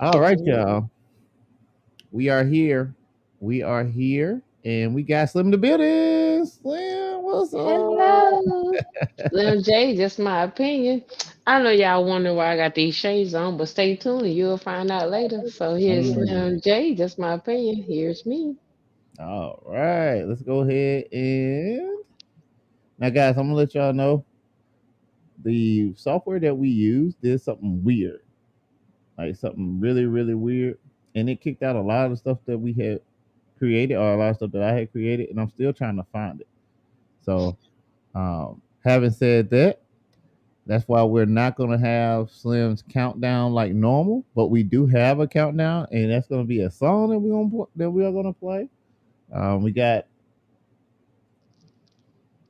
All right, y'all. We are here. We are here. And we got Slim in the building. Slim, what's up? Hello. Little J, just my opinion. I know y'all wonder why I got these shades on, but stay tuned and you'll find out later. So here's Mm. Slim J, just my opinion. Here's me. All right. Let's go ahead and now guys, I'm gonna let y'all know the software that we use did something weird. Like something really, really weird. And it kicked out a lot of stuff that we had created or a lot of stuff that I had created, and I'm still trying to find it. So having said that, that's why we're not going to have Slim's countdown like normal, but we do have a countdown, and that's going to be a song that we are going to play. We got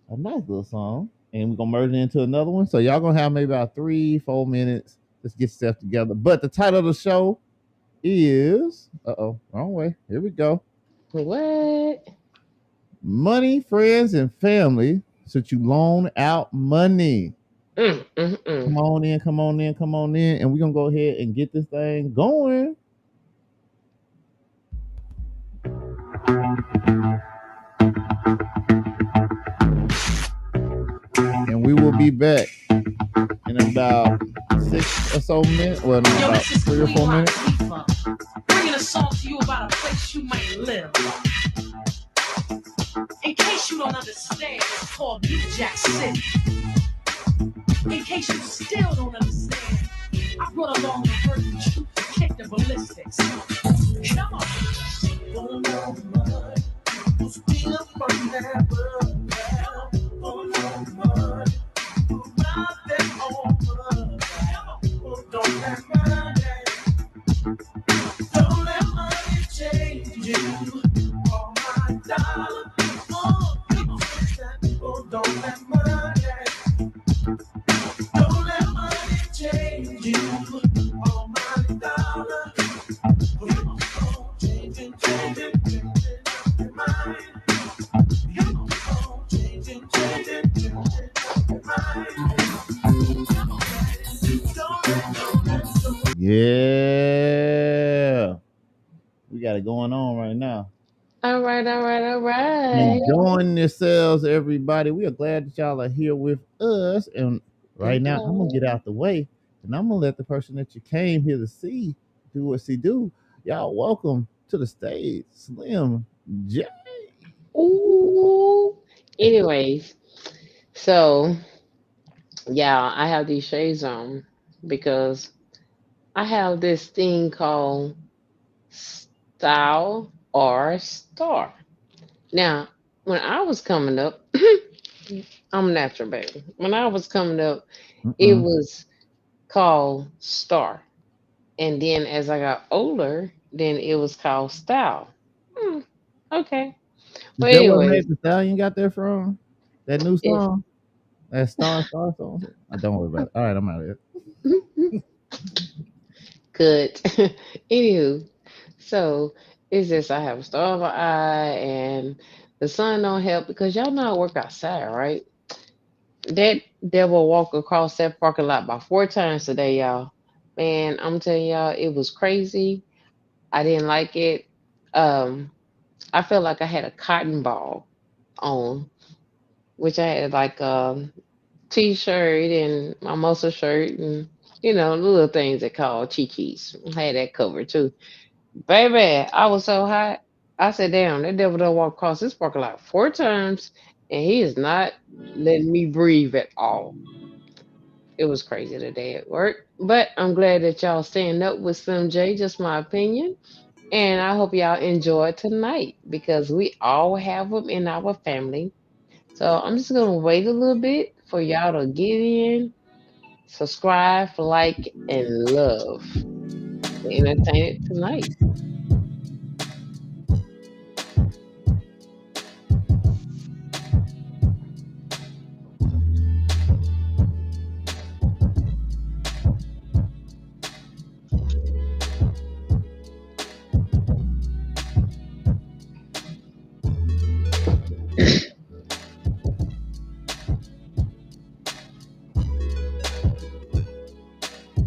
a nice little song, and we're gonna merge it into another one. So y'all gonna have maybe about 3-4 minutes. Let's get stuff together. But the title of the show is wrong way. Here we go. What? Money, friends, and family. Should you loan out money? Mm, mm, Come mm. on in, come on in, come on in, and we're gonna go ahead and get this thing going. And we will be back in about 6 or so minutes. Well, no, Yo, about this is 3 or 4 minutes. Khalifa, bringing a song to you about a place you might live. In case you don't understand, it's called New Jack City. In case you still don't understand, I brought along the version truth to kick the ballistics. Come on. Oh, no, mud. We'll steal from never. Oh, no, mud. We'll rob them over. Oh, don't let money. Don't let money change you. Oh, my dollar. Oh, come on. Oh, don't let money. Don't let money change you. Oh, my dollar. Come on, changing your mind. Come on, changing your mind. Come on, don't let. Yeah, we got it going on right now. All right, all right, all right. Enjoying yourselves, everybody. We are glad that y'all are here with us. And right now, I'm gonna Hello. get out the way, and I'm gonna let the person that you came here to see do what she do. Y'all, welcome to the stage, Slim J. Ooh. Anyways, so yeah, I have these shades on because I have this thing called style or star. Now, when I was coming up, I'm a natural baby. When I was coming up, it Mm-mm. was called star. And then as I got older, then it was called style. Hmm, okay. Is But that where anyways, Meg the Stallion got that from? That new it's song, that Star song. I don't worry about it. All right, I'm out of here. good. Anywho, so it's just I have a star of an eye and the sun don't help because y'all know I work outside, right? That devil walked across that parking lot about 4 times today, y'all. Man, I'm telling y'all, it was crazy. I didn't like it. Um, I felt like I had a cotton ball on, which I had like t-shirt and my muscle shirt and the little things that call chi-chis. I had that covered too. Baby, I was so hot. I said, damn, that devil done walk across this parking lot 4 times and he is not letting me breathe at all. It was crazy today at work. But I'm glad that y'all staying up with Slim J, just my opinion. And I hope y'all enjoy tonight because we all have them in our family. So I'm just going to wait a little bit for y'all to get in, subscribe, like, and love to entertain it tonight.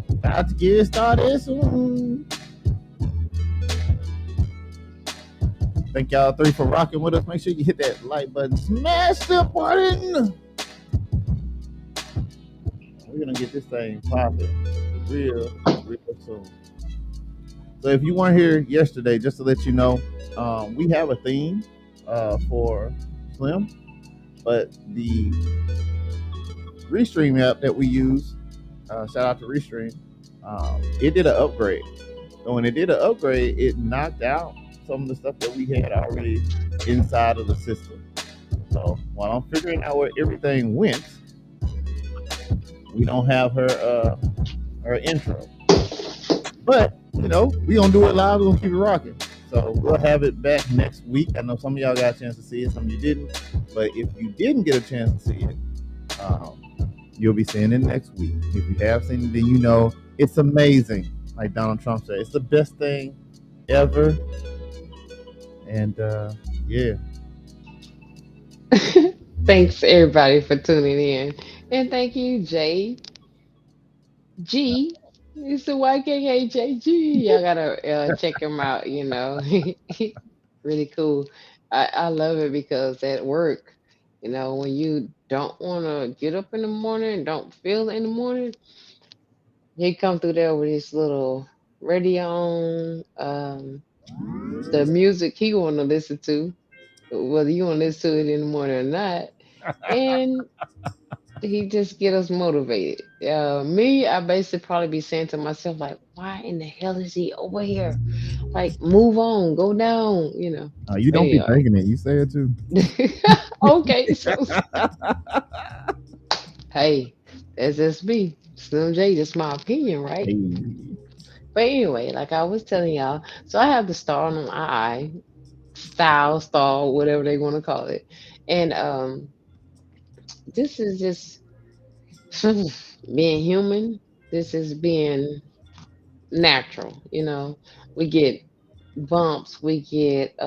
About to get started soon. Thank y'all three for rocking with us. Make sure you hit that like button, smash the button. We're gonna get this thing popping real soon. So if you weren't here yesterday, just to let you know, we have a theme for Slim, but the Restream app that we use, shout out to Restream, it did an upgrade. So when it did an upgrade, it knocked out some of the stuff that we had already inside of the system. So while I'm figuring out where everything went, we don't have her intro. But we gonna do it live. We gonna keep it rocking. So we'll have it back next week. I know some of y'all got a chance to see it, some of you didn't. But if you didn't get a chance to see it, um, you'll be seeing it next week. If you have seen it, then you know it's amazing. Like Donald Trump said, it's the best thing ever. And yeah, Thanks everybody for tuning in. And thank you, J G. It's the YKKJG. Y'all gotta check him out, really cool. I love it because at work, when you don't want to get up in the morning, don't feel it in the morning, he come through there with his little radio on, the music he want to listen to, whether you want to listen to it in the morning or not. And he just get us motivated. Me, I basically probably be saying to myself like, "Why in the hell is he over here? Like, move on, go down." you But don't be anyway, thinking it. You say it too. okay. So hey, that's just me, Slim J. Just my opinion, right? Hey. But anyway, like I was telling y'all, so I have the star on my eye, style, star, whatever they want to call it, and this is just being human. This is being natural. We get bumps, we get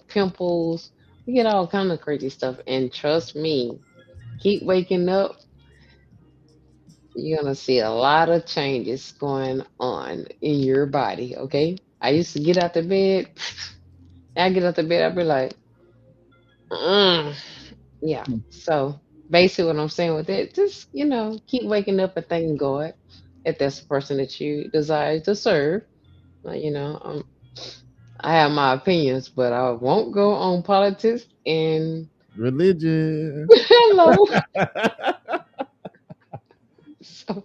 pimples, we get all kind of crazy stuff. And trust me, keep waking up, you're gonna see a lot of changes going on in your body. Okay, I used to get out the bed. I get out the bed, I'd be like, mm. Yeah. So basically, what I'm saying with it, just keep waking up and thanking God if that's the person that you desire to serve. Like, I have my opinions, but I won't go on politics and Religion. hello. So,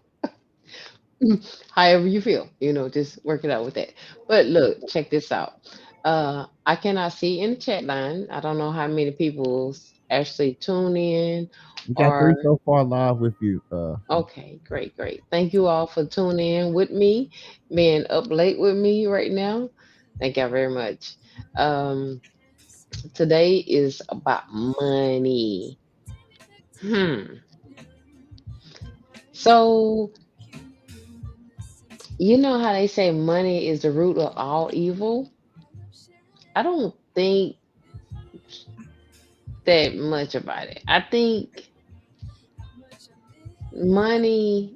however you feel, just work it out with that. But look, check this out. I cannot see in the chat line. I don't know how many people actually tune in We got three or so far live with you. okay, great, great. Thank you all for tuning in with me, being up late with me right now. Thank y'all very much. Um, Today is about money. Hmm. So, you know how they say money is the root of all evil? I don't think that much about it. I think money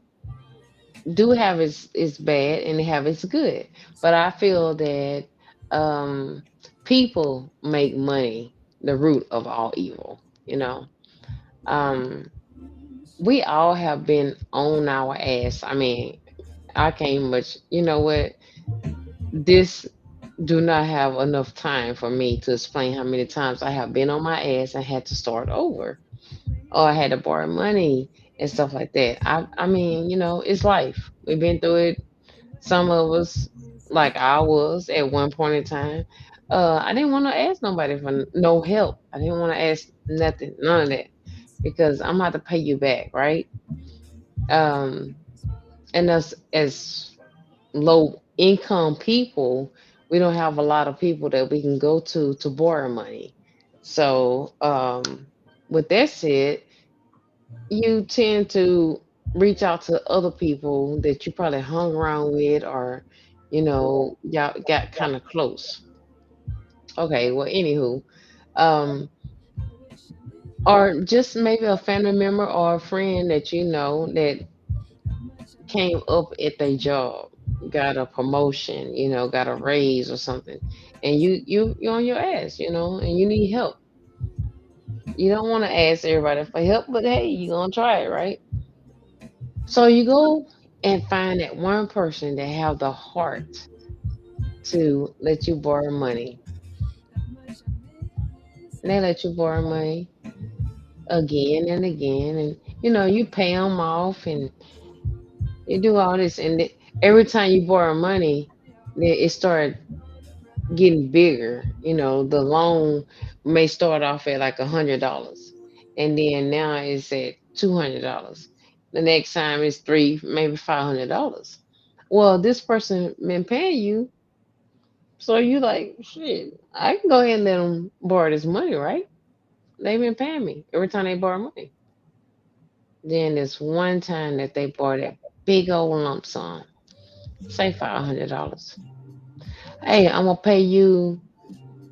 do have its bad and they have its good. But I feel that um people make money the root of all evil, Um we all have been on our ass. I mean, I can't much, you know what? This do not have enough time for me to explain how many times I have been on my ass and had to start over, or I had to borrow money and stuff like that. I mean, it's life. We've been through it. Some of us, like I was at one point in time, I didn't want to ask nobody for no help. I didn't want to ask nothing, none of that, because I'm gonna have to pay you back, right? Um, and us as low income people, we don't have a lot of people that we can go to borrow money. So, with that said, you tend to reach out to other people that you probably hung around with, or y'all got kind of close. Okay, well, anywho, um, or just maybe a family member or a friend that that came up at their job. got a promotion, got a raise or something, and you're on your ass, and you need help. You don't want to ask everybody for help, but hey, you're gonna try it, right? So you go and find that one person that have the heart to let you borrow money. And they let you borrow money again and again, and you pay them off, and you do all this, and every time you borrow money, it started getting bigger. The loan may start off at like $100, and then now it's at $200. The next time it's three, maybe $500. Well, this person been paying you, so you like shit. I can go ahead and let them borrow this money, right? They've been paying me every time they borrow money. Then this one time that they borrowed that big old lump sum, say $500. Hey, I'm gonna pay you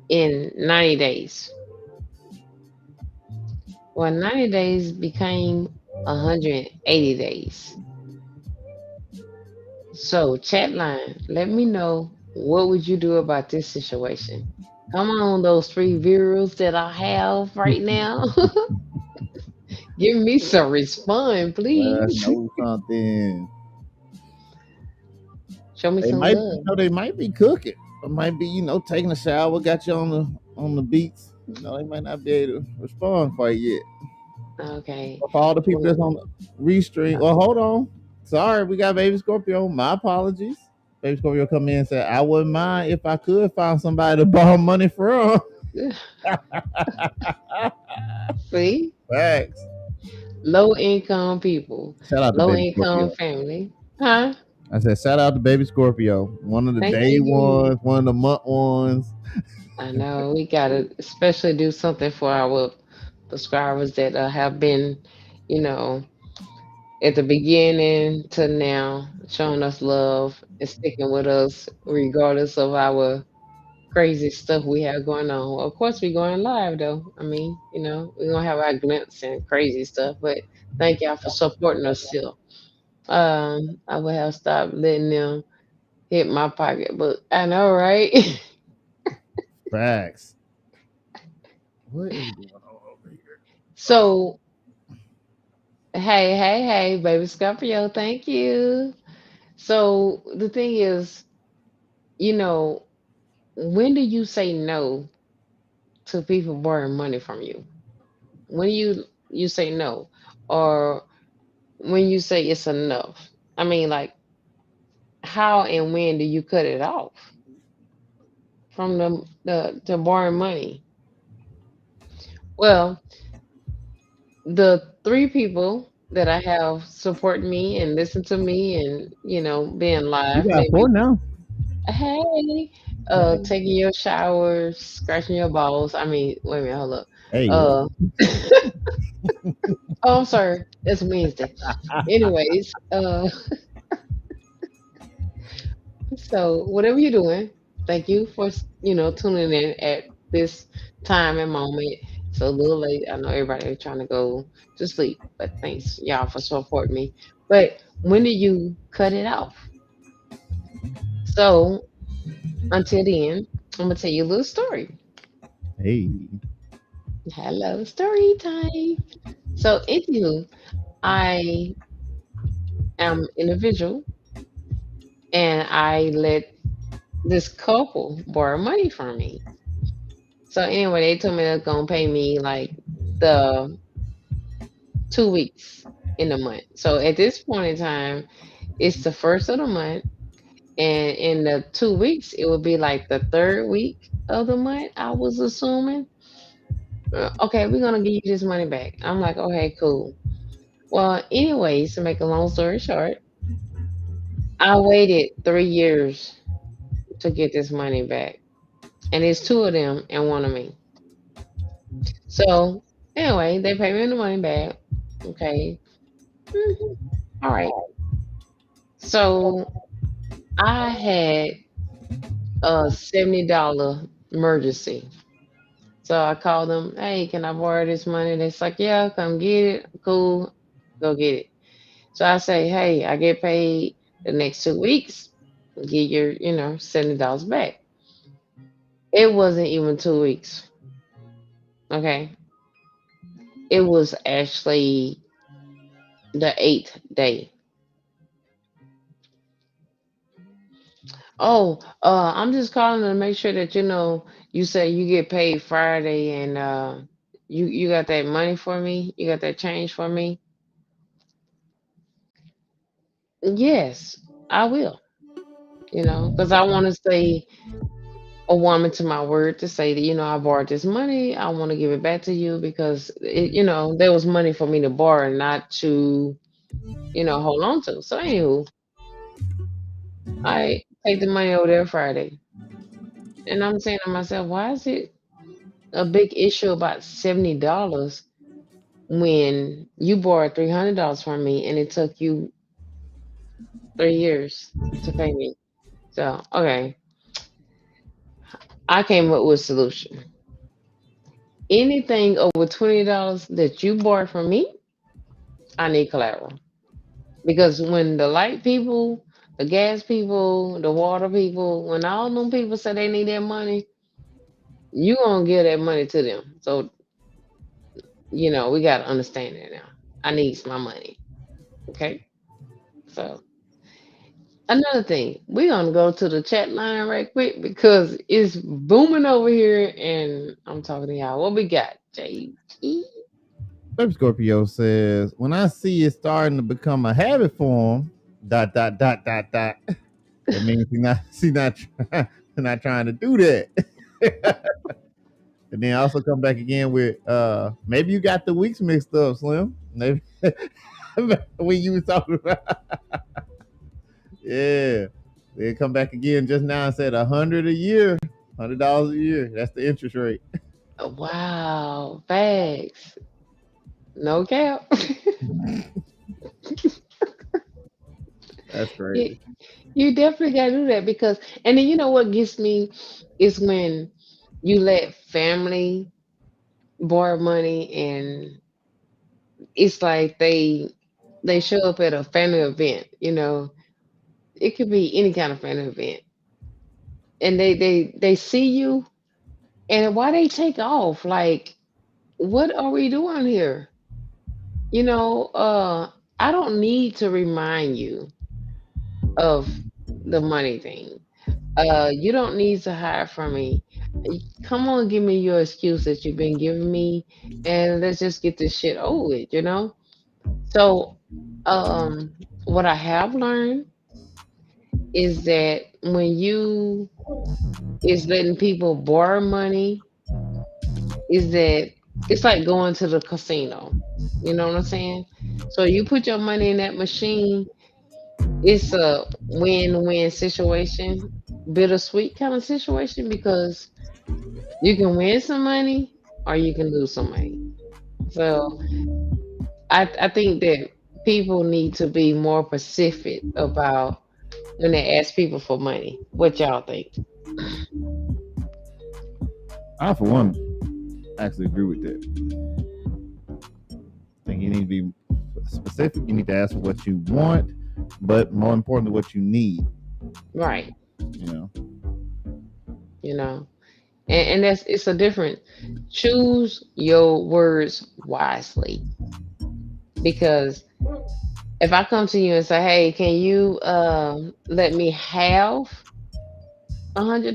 in 90 days. Well, 90 days became 180 days. So, chat line, let me know what would you do about this situation. Come on, those three viewers that I have right now. Give me some respond, Let us please. know something. Show me They some might, love. they might be cooking. It might be, taking a shower, got you on the beats. They might not be able to respond quite yet. Okay. But for all the people Well, that's on the restream, well, hold on. Sorry, we got Baby Scorpio. My apologies. Baby Scorpio come in and said, I wouldn't mind if I could find somebody to borrow money from. see, Facts. low income people, Shout out to low Baby income Scorpio. family. Huh? I said, shout out to Baby Scorpio. One of the Thank day you. ones, one of the month ones. I know we gotta especially do something for our subscribers that have been, you know, at the beginning to now, showing us love and sticking with us regardless of our crazy stuff we have going on. Of course, we're going live though. I mean, we're gonna have our glimpse and crazy stuff, but thank y'all for supporting us still. I would have stopped letting them hit my pocketbook. I know, right? Facts. What is going on over here? So, hey, hey, hey, baby Scorpio, thank you. So the thing is, you know, when do you say no to people borrowing money from you? When you say no, or when you say it's enough? I mean, like, how and when do you cut it off from the borrowing money? Well, the three people that I have support me and listen to me and being You live, got four maybe now. hey, Hey, taking your shower, scratching your balls. I mean, wait a minute, hold up. hey, what? Uh, oh, I'm sorry, it's Wednesday. Anyways, so whatever you're doing, thank you for tuning in at this time and moment. It's a little late. I know everybody is trying to go to sleep, but thanks y'all for supporting me. But when do you cut it off? So until then, I'm gonna tell you a little story. Hey, Hello, story time. So, anywho, I am individual and I let this couple borrow money from me. So anyway, they told me they're gonna pay me like the 2 weeks in the month. So at this point in time, it's the first of the month, and in the 2 weeks, it would be like the third week of the month. I was assuming. Okay, we're gonna give you this money back. I'm like, okay, cool. Well, anyways, to make a long story short, I waited 3 years to get this money back. And it's two of them and one of me. So anyway, they pay me the money back. Okay. Mhm. All right. So I had a $70 emergency. So I called them, hey, can I borrow this money? They're like, yeah, come get it. Cool. Go get it. So I say, hey, I get paid the next 2 weeks. get your, $70 back. It wasn't even 2 weeks. Okay. It was actually the eighth day. Oh, I'm just calling to make sure that you say you get paid Friday, and you got that money for me. You got that change for me. Yes, I will. Because I want to stay a woman to my word to say that I borrowed this money. I want to give it back to you because there was money for me to borrow, not to hold on to. So anywho, I take the money over there Friday, and I'm saying to myself, why is it a big issue about $70 when you borrowed $300 from me and it took you 3 years to pay me? So okay, I came up with a solution. Anything over $20 that you borrow from me, I need collateral. Because when the light people, the gas people, the water people, when all them people say they need their money, you gonna give that money to them. So, we gotta understand that now. I needs my money. Okay. So another thing, we're gonna go to the chat line right quick because it's booming over here and I'm talking to y'all. What we got, JG? Baby Scorpio says, when I see it starting to become a habit form, dot dot dot dot dot. That means not trying to do that. And then also come back again with maybe you got the weeks mixed up, Slim. Maybe when you was talking about yeah. Then come back again just now and said 100 a year, $100 a year. That's the interest rate. Wow, facts. No cap. That's you, crazy. you definitely gotta do that because, and then what gets me is when you let family borrow money and it's like they show up at a family event. It could be any kind of family event, and they see you, and why they take off? Like, what are we doing here? You know, uh, I don't need to remind you of the money thing. You don't need to hide from me. Come on, give me your excuse that you've been giving me, and let's just get this shit over with. So, what I have learned is that when you is letting people borrow money, is that it's like going to the casino. You know what I'm saying? So you put your money in that machine, it's a win-win situation, bittersweet kind of situation because you can win some money or you can lose some money. So I think that people need to be more specific about when they ask people for money. What y'all think? I, for one, actually agree with that. I think you need to be specific. You need to ask for what you want, but more importantly, what you need. Right. You know, You know, and that's it's a different. Choose your words wisely because if I come to you and say, "Hey, can you let me have $100?"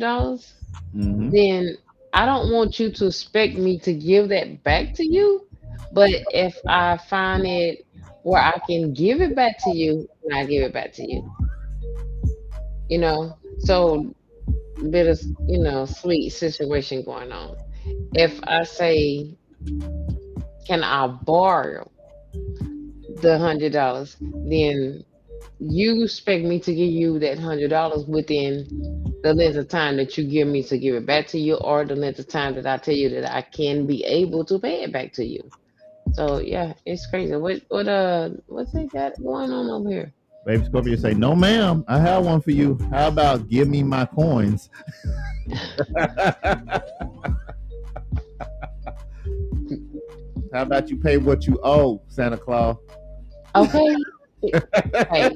mm-hmm. Then I don't want you to expect me to give that back to you. But if I find it where I can give it back to you, then I give it back to you. So bit of sweet situation going on. If I say, "Can I borrow the $100?" Then you expect me to give you that $100 within the length of time that you give me to give it back to you, or the length of time that I tell you that I can be able to pay it back to you. So yeah, it's crazy. What's they got going on over here? Baby Scorpio say, "No, ma'am, I have one for you. How about give me my coins?" How about you pay what you owe, Santa Claus? Okay. Hey,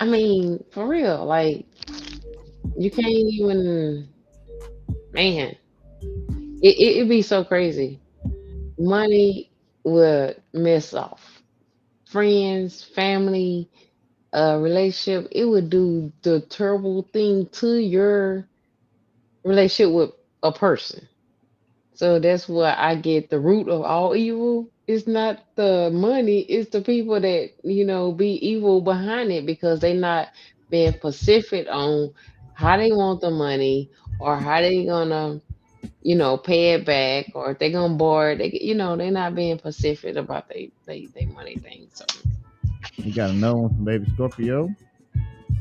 I mean, for real, like you can't even, man. It'd be so crazy. Money would mess off friends, family, relationship. It would do the terrible thing to your relationship with a person. So that's where I get the root of all evil. It's not the money, it's the people that, be evil behind it because they not being specific on how they want the money or how they gonna, pay it back or if they gonna borrow it. They're not being specific about they money thing. So We got another one from Baby Scorpio.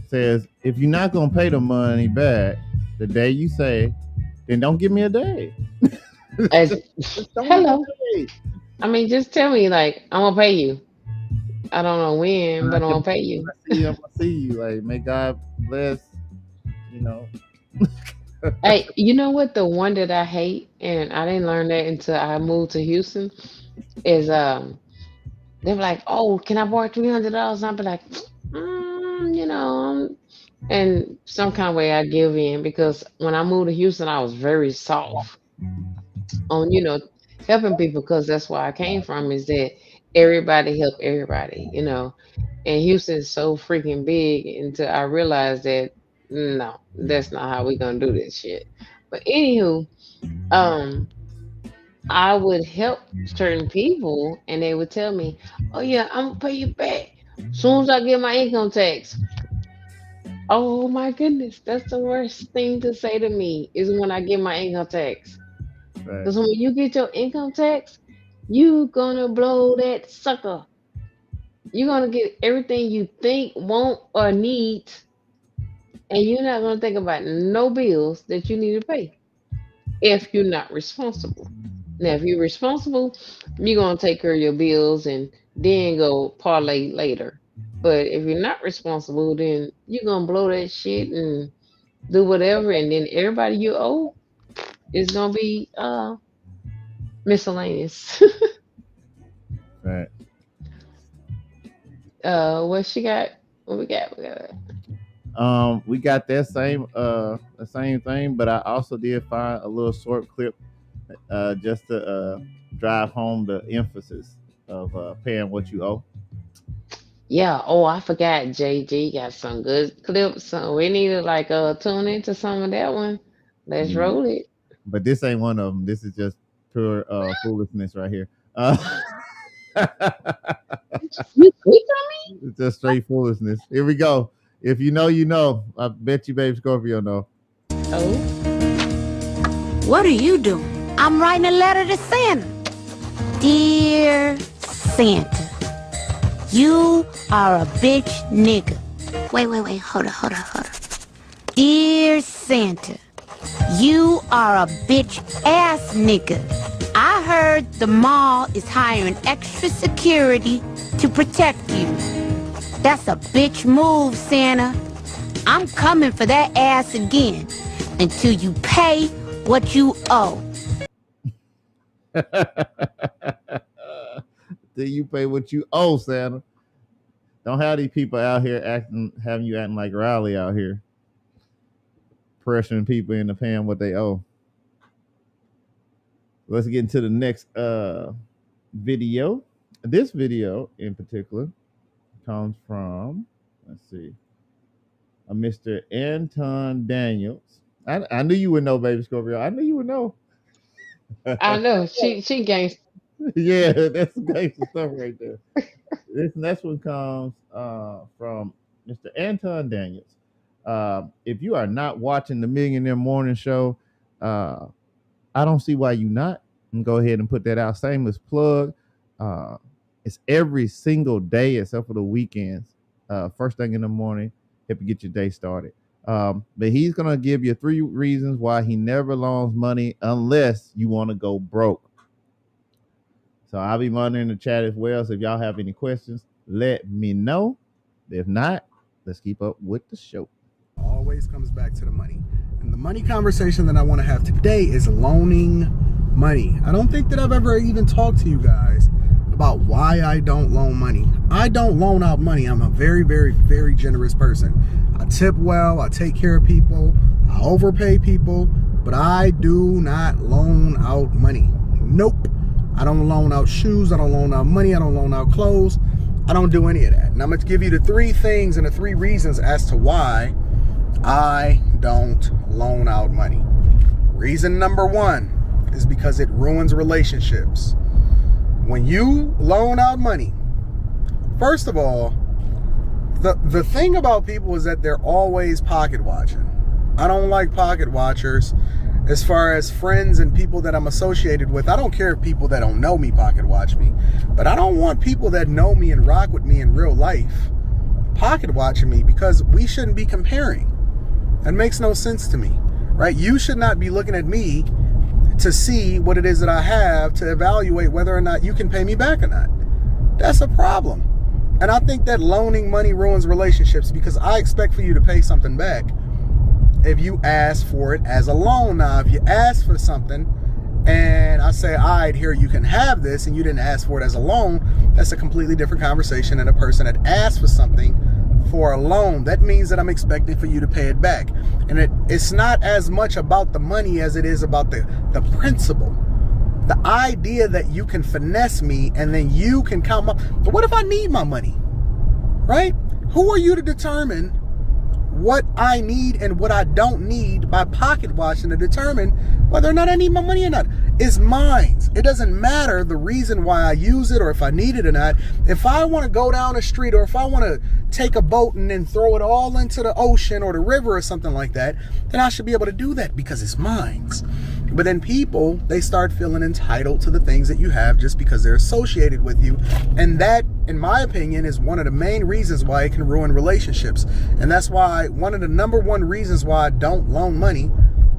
Says, if you're not gonna pay the money back the day you say, then don't give me a day. as Just don't give me hello. a day. I mean, just tell me like I'm gonna pay you. I don't know when, but I'm gonna pay When you. I see you, I'm gonna see you. Like, may God bless, you know. Hey, you know what? The one that I hate, and I didn't learn that until I moved to Houston, is they were like, "Oh, can I borrow $300?" And I'll be like, and some kind of way I give in because when I moved to Houston, I was very soft on helping people because that's where I came from. Is that everybody help everybody, and Houston is so freaking big until I realized that no, that's not how we gonna do this shit. But anywho, um, I would help certain people and they would tell me, "Oh yeah, I'm gonna pay you back soon as I get my income tax." Oh my goodness, that's the worst thing to say to me is when I get my income tax. Right. Because when you get your income tax, you gonna blow that sucker. You're gonna get everything you think, want, or need, and you're not gonna think about no bills that you need to pay if you're not responsible. Now, if you're responsible, you're gonna take care of your bills and then go parlay later. But if you're not responsible, then you're gonna blow that shit and do whatever, and then everybody you owe is gonna be miscellaneous. Right. What she got? What we got? We got We got that same the same thing, but I also did find a little short clip just to drive home the emphasis of paying what you owe. yeah. Oh, I forgot. JG got some good clips. So we need to like tune into some of that one. Let's Yeah. roll it. But this ain't one of them. This is just pure foolishness right here. You quick It's just straight foolishness. Here we go. If you know, you know. I bet you, babe Scorpio, know. on me? Oh, What are you doing? I'm writing a letter to Santa. Dear Santa, you are a bitch nigga. Wait, hold on. Dear Santa, you are a bitch ass nigga. I heard the mall is hiring extra security to protect you. That's a bitch move, Santa. I'm coming for that ass again until you pay what you owe. Then you pay what you owe, Santa. Don't have these people out here having you acting like Riley out here, pressuring people into paying what they owe. Let's get into the next video. This video in particular comes from, let's see, a Mr. Anton Daniels. I knew you would know, baby Scorpio. I knew you would know. I know. She gangsta. Yeah, that's some gangster stuff right there. This next one comes from Mr. Anton Daniels. If you are not watching the Millionaire Morning Show, uh, I don't see why you not. And go ahead and put that out. Shameless plug. Uh, it's every single day except for the weekends. First thing in the morning, help you get your day started. But he's gonna give you 3 reasons why he never loans money unless you want to go broke. So I'll be monitoring the chat as well. So if y'all have any questions, let me know. If not, let's keep up with the show. Always comes back to the money. And the money conversation that I want to have today is loaning money. I don't think that I've ever even talked to you guys about why I don't loan money. I don't loan out money. I'm a very, very, very generous person. I tip well, I take care of people, I overpay people, but I do not loan out money. Nope. I don't loan out shoes, I don't loan out money, I don't loan out clothes. I don't do any of that. And I'm going to give you the three things and the three reasons as to why I don't loan out money. Reason number one is because it ruins relationships. When you loan out money, first of all, the thing about people is that they're always pocket watching. I don't like pocket watchers. As far as friends and people that I'm associated with, I don't care if people that don't know me pocket watch me, but I don't want people that know me and rock with me in real life pocket watching me, because we shouldn't be comparing. That makes no sense to me, right? You should not be looking at me to see what it is that I have to evaluate whether or not you can pay me back or not. That's a problem. And I think that loaning money ruins relationships, because I expect for you to pay something back if you ask for it as a loan. Now, if you ask for something and I say, all right, here, you can have this, and you didn't ask for it as a loan, that's a completely different conversation than a person that asked for something for a loan. That means that I'm expecting for you to pay it back. And it's not as much about the money as it is about the principle. The idea that you can finesse me and then you can come up. But what if I need my money, right? Who are you to determine what I need and what I don't need by pocket watching to determine whether or not I need my money or not? It's mine. It doesn't matter the reason why I use it or if I need it or not. If I want to go down the street, or if I want to take a boat and then throw it all into the ocean or the river or something like that, then I should be able to do that because it's mine. But then people, they start feeling entitled to the things that you have just because they're associated with you. And that, in my opinion, is one of the main reasons why it can ruin relationships. And that's why one of the number one reasons why I don't loan money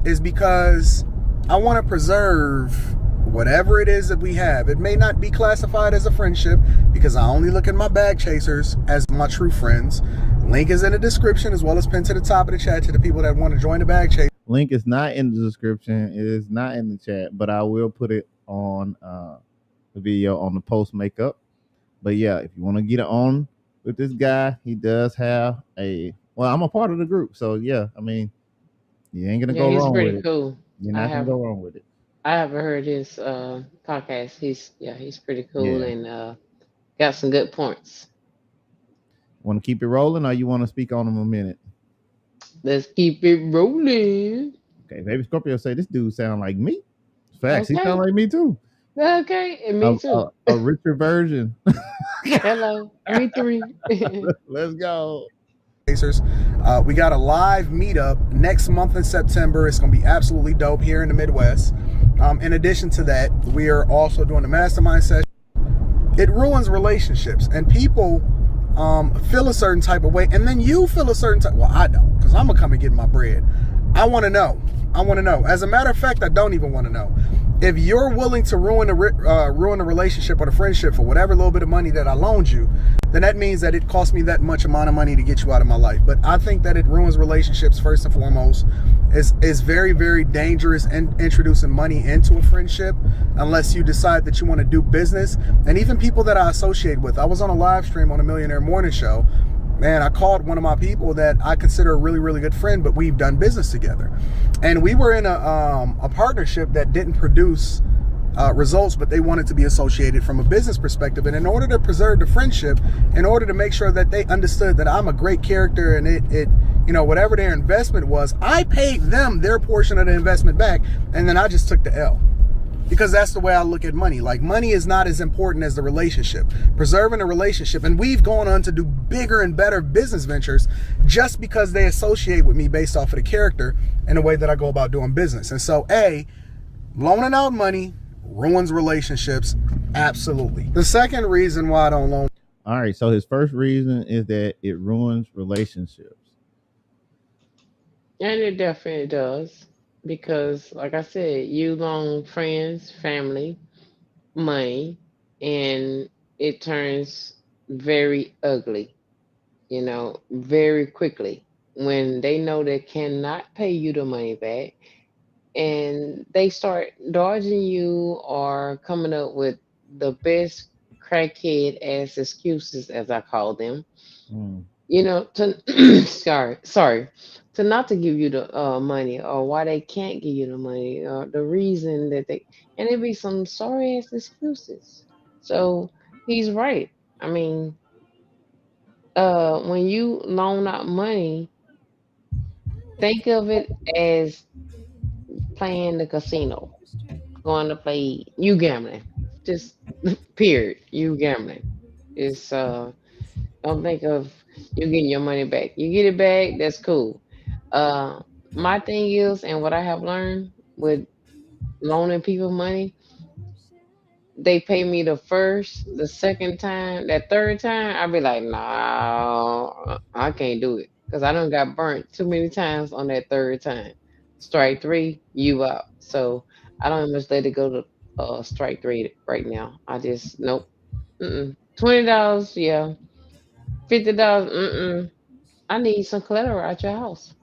is because I want to preserve whatever it is that we have. It may not be classified as a friendship because I only look at my bag chasers as my true friends. Link is in the description, as well as pinned to the top of the chat to the people that want to join the bag chase. Link is not in the description. It is not in the chat, but I will put it on the video on the post makeup. But yeah, if you want to get it on with this guy, he does have well, I'm a part of the group. So yeah, I mean, you ain't gonna Yeah, go he's wrong with pretty it. cool. You're I not gonna have go wrong with it. I haven't heard his podcast. He's pretty cool, Yeah. and got some good points. Want to keep it rolling, or you want to speak on him a minute? Let's keep it rolling. Okay, baby Scorpio say this dude sound like me. Facts, he sound Okay. like me too. Okay, and A, me too. a richer version. Hello, me three. Let's go. We got a live meetup next month in September. It's going to be absolutely dope here in the Midwest. In addition to that, we are also doing a mastermind session. It ruins relationships, and people feel a certain type of way, and then you feel a certain type. Well, I don't, because I'm gonna come and get my bread. I want to know. As a matter of fact, I don't even want to know. If you're willing to ruin a relationship or a friendship for whatever little bit of money that I loaned you, then that means that it cost me that much amount of money to get you out of my life. But I think that it ruins relationships first and foremost. Is very, very dangerous in introducing money into a friendship unless you decide that you want to do business. And even people that I associate with. I was on a live stream on a Millionaire Morning Show. Man, I called one of my people that I consider a really, really good friend, but we've done business together. And we were in a partnership that didn't produce results, but they wanted to be associated from a business perspective. And in order to preserve the friendship, in order to make sure that they understood that I'm a great character and it whatever their investment was, I paid them their portion of the investment back, and then I just took the L. Because that's the way I look at money. Like, money is not as important as the relationship. Preserving a relationship. And we've gone on to do bigger and better business ventures just because they associate with me based off of the character and the way that I go about doing business. And so, loaning out money ruins relationships. Absolutely. The second reason why I don't loan. All right. So his first reason is that it ruins relationships. And it definitely does. Because, like I said, you loan friends, family, money, and it turns very ugly, very quickly when they know they cannot pay you the money back, and they start dodging you or coming up with the best crackhead ass excuses, as I call them. Mm. To sorry, to not to give you the money, or why they can't give you the money, or the reason that they, and it be some sorry ass excuses. So he's right. I mean, when you loan out money, think of it as playing the casino, going to play, you gambling. Just period, you gambling. It's don't think of you getting your money back. You get it back, that's cool. Uh, my thing is, and what I have learned with loaning people money, they pay me the first, the second time, that third time, I be like, nah, I can't do it. Because I done got burnt too many times on that third time. Strike three, you out. So I don't even much let it go to strike three right now. I just, nope. $20, yeah. $50, I need some collateral at your house.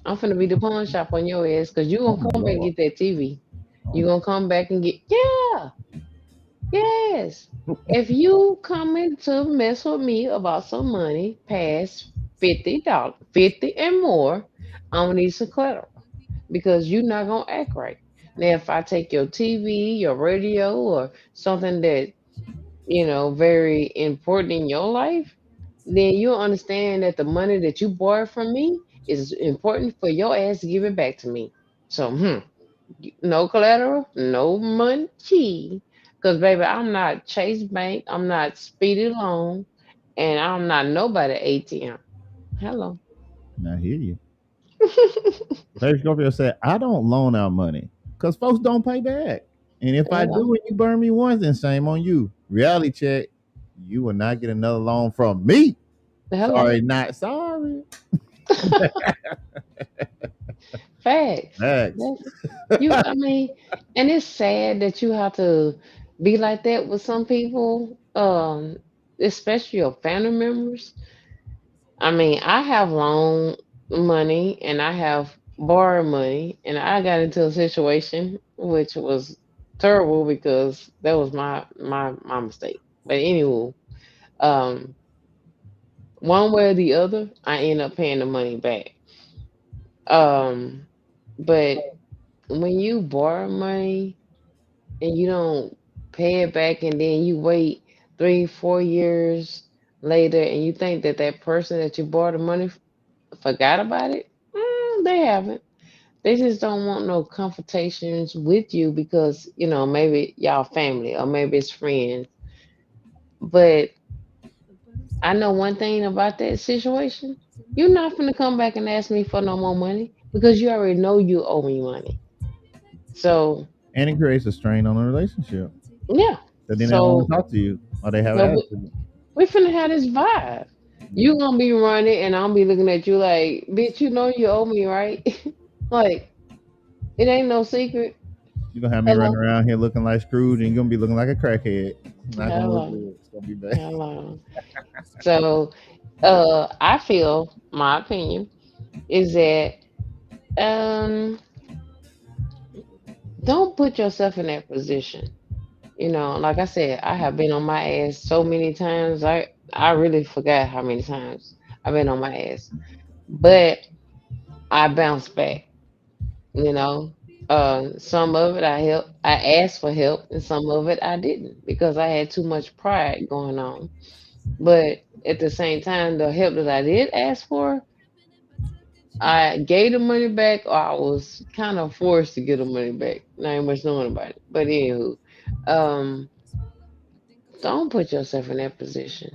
I'm finna be the pawn shop on your ass because you Oh gonna my come back and lord. get that TV. Oh You my. gonna come back and get, yeah. Yes. If you coming to mess with me about some money past $50, 50 and more, I'm gonna need some collateral because you're not gonna act right. Now, if I take your TV, your radio, or something that very important in your life, then you'll understand that the money that you borrowed from me is important for your ass to give it back to me. So, no collateral, no money. Because, baby, I'm not Chase Bank, I'm not Speedy Loan, and I'm not nobody ATM. Hello. I hear you. Baby Scorpio said, I don't loan out money because folks don't pay back. And if I Hello. do and you burn me once, then shame on you. Reality check, you will not get another loan from me. Hello. Sorry, not sorry. Facts. Facts. That's I mean, and it's sad that you have to be like that with some people, especially your family members. I mean, I have loan money and I have borrowed money, and I got into a situation which was terrible because that was my mistake. But anyway, um, one way or the other, I end up paying the money back. Um, but when you borrow money and you don't pay it back, and then you wait 3, 4 years later, and you think that that person that you borrowed the money forgot about it, they haven't. They just don't want no confrontations with you because maybe y'all family or maybe it's friends. But I know one thing about that situation: you're not gonna come back and ask me for no more money because you already know you owe me money. So And it creates a strain on the relationship. yeah, So then they don't want so to talk to you or they have so an we, attitude. we finna have this vibe. You gonna be running and I'm be looking at you like, bitch, you know you owe me, right? Like, it ain't no secret. You're going to have me running Hello, around here looking like Scrooge and you're going to be looking like a crackhead. It's not going to look hello, good. It's going to be bad. hello. So, I feel my opinion is that um, don't put yourself in that position. Like I said, I have been on my ass so many times. I really forgot how many times I've been on my ass, but I bounced back. You know, some of it I asked for help, and some of it I didn't because I had too much pride going on. But at the same time, the help that I did ask for, I gave the money back, or I was kind of forced to get the money back. Not even much knowing about it. But anywho, um, don't put yourself in that position.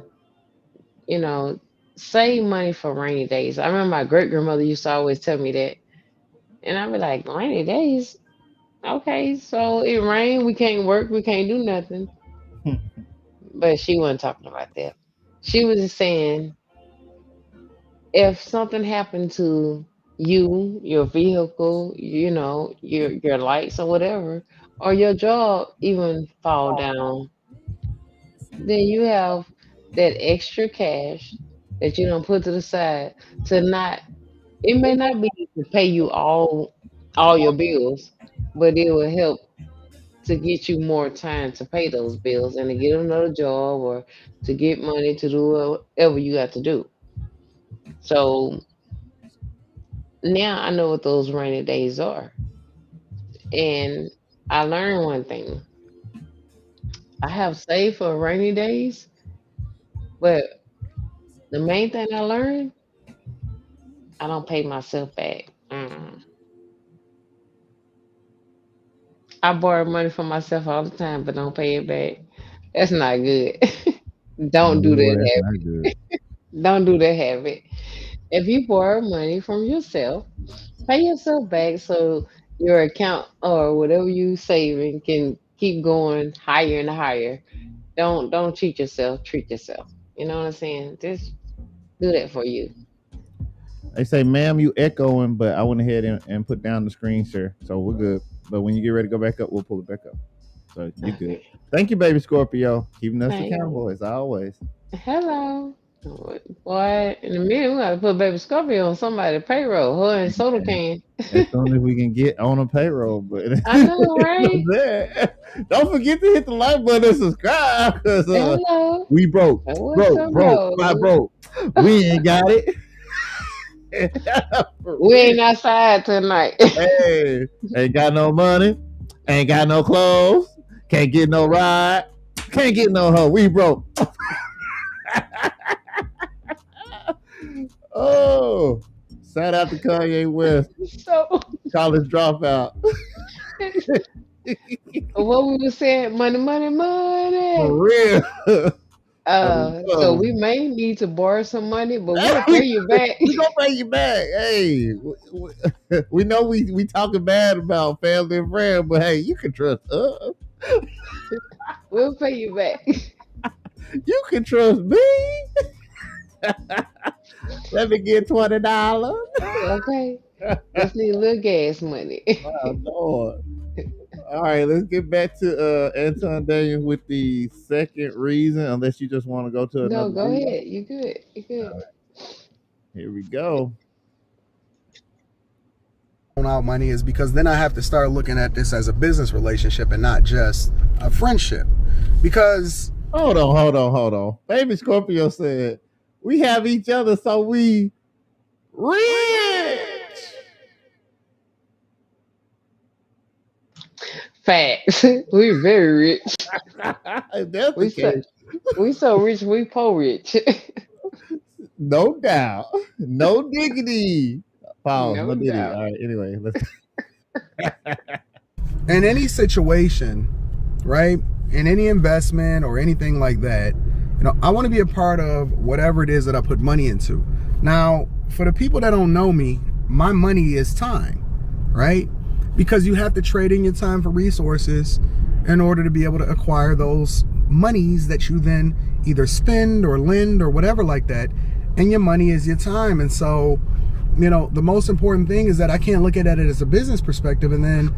You know, save money for rainy days. I remember my great grandmother used to always tell me that, and I'd be like, rainy days. Okay, so it rained, we can't work, we can't do nothing. But she wasn't talking about that. She was just saying if something happened to you, your vehicle, your lights or whatever, or your job even fall down, then you have that extra cash that you don't put to the side to not, it may not be to pay you all your bills, but it will help to get you more time to pay those bills and to get another job or to get money to do whatever you got to do. So now I know what those rainy days are. And I learned one thing. I have saved for rainy days, but the main thing I learned, I don't pay myself back. I borrow money from myself all the time, but don't pay it back. That's not good. Don't do No, that that's habit. not good. Don't do that habit. If you borrow money from yourself, pay yourself back so your account or whatever you saving can keep going higher and higher. Don't cheat yourself. Treat yourself. You know what I'm saying? Just do that for you. They say, ma'am, you echoing, but I went ahead and put down the screen share. So we're good. But when you get ready to go back up, we'll pull it back up. So you're good. Okay. Thank you, baby Scorpio. Keeping us Thank accountable as always. Hello. Boy, in a minute we gotta put baby Scorpio on somebody's payroll. Her and Soda Can. As soon as we can get on a payroll. But I know, right? don't forget to hit the like button and subscribe. Because Hello. we broke. What's Broke, up, broke, not bro? broke. We ain't got it. For We real. ain't outside tonight. Hey, ain't got no money, ain't got no clothes, can't get no ride, can't get no hoe. We broke. Oh, shout out to Kanye West, So college dropout. what we were saying, money, money, money. For real. So Oh, we may need to borrow some money, but we'll we, pay you back. we gonna pay you back. Hey, we know we talking bad about family and friends, but hey, you can trust us. We'll pay you back. You can trust me. Let me get $20. Okay. Just need a little gas money. Oh Lord. All right, let's get back to Anton Daniels with the second reason, unless you just want to go to No, another go reason. ahead. You good. You good. Here we go. Out money is because then I have to start looking at this as a business relationship and not just a friendship. Because Hold on. Baby Scorpio said, we have each other, so we rich. Facts. We very rich. If that's the We so case, we so rich. We poor rich. no doubt. No diggity. Pause. No No diddy. doubt. All right, anyway, let's in any situation, right, in any investment or anything like that, I want to be a part of whatever it is that I put money into. Now, for the people that don't know me, my money is time, right? Because you have to trade in your time for resources in order to be able to acquire those monies that you then either spend or lend or whatever like that. And your money is your time. And so, the most important thing is that I can't look at it as a business perspective and then,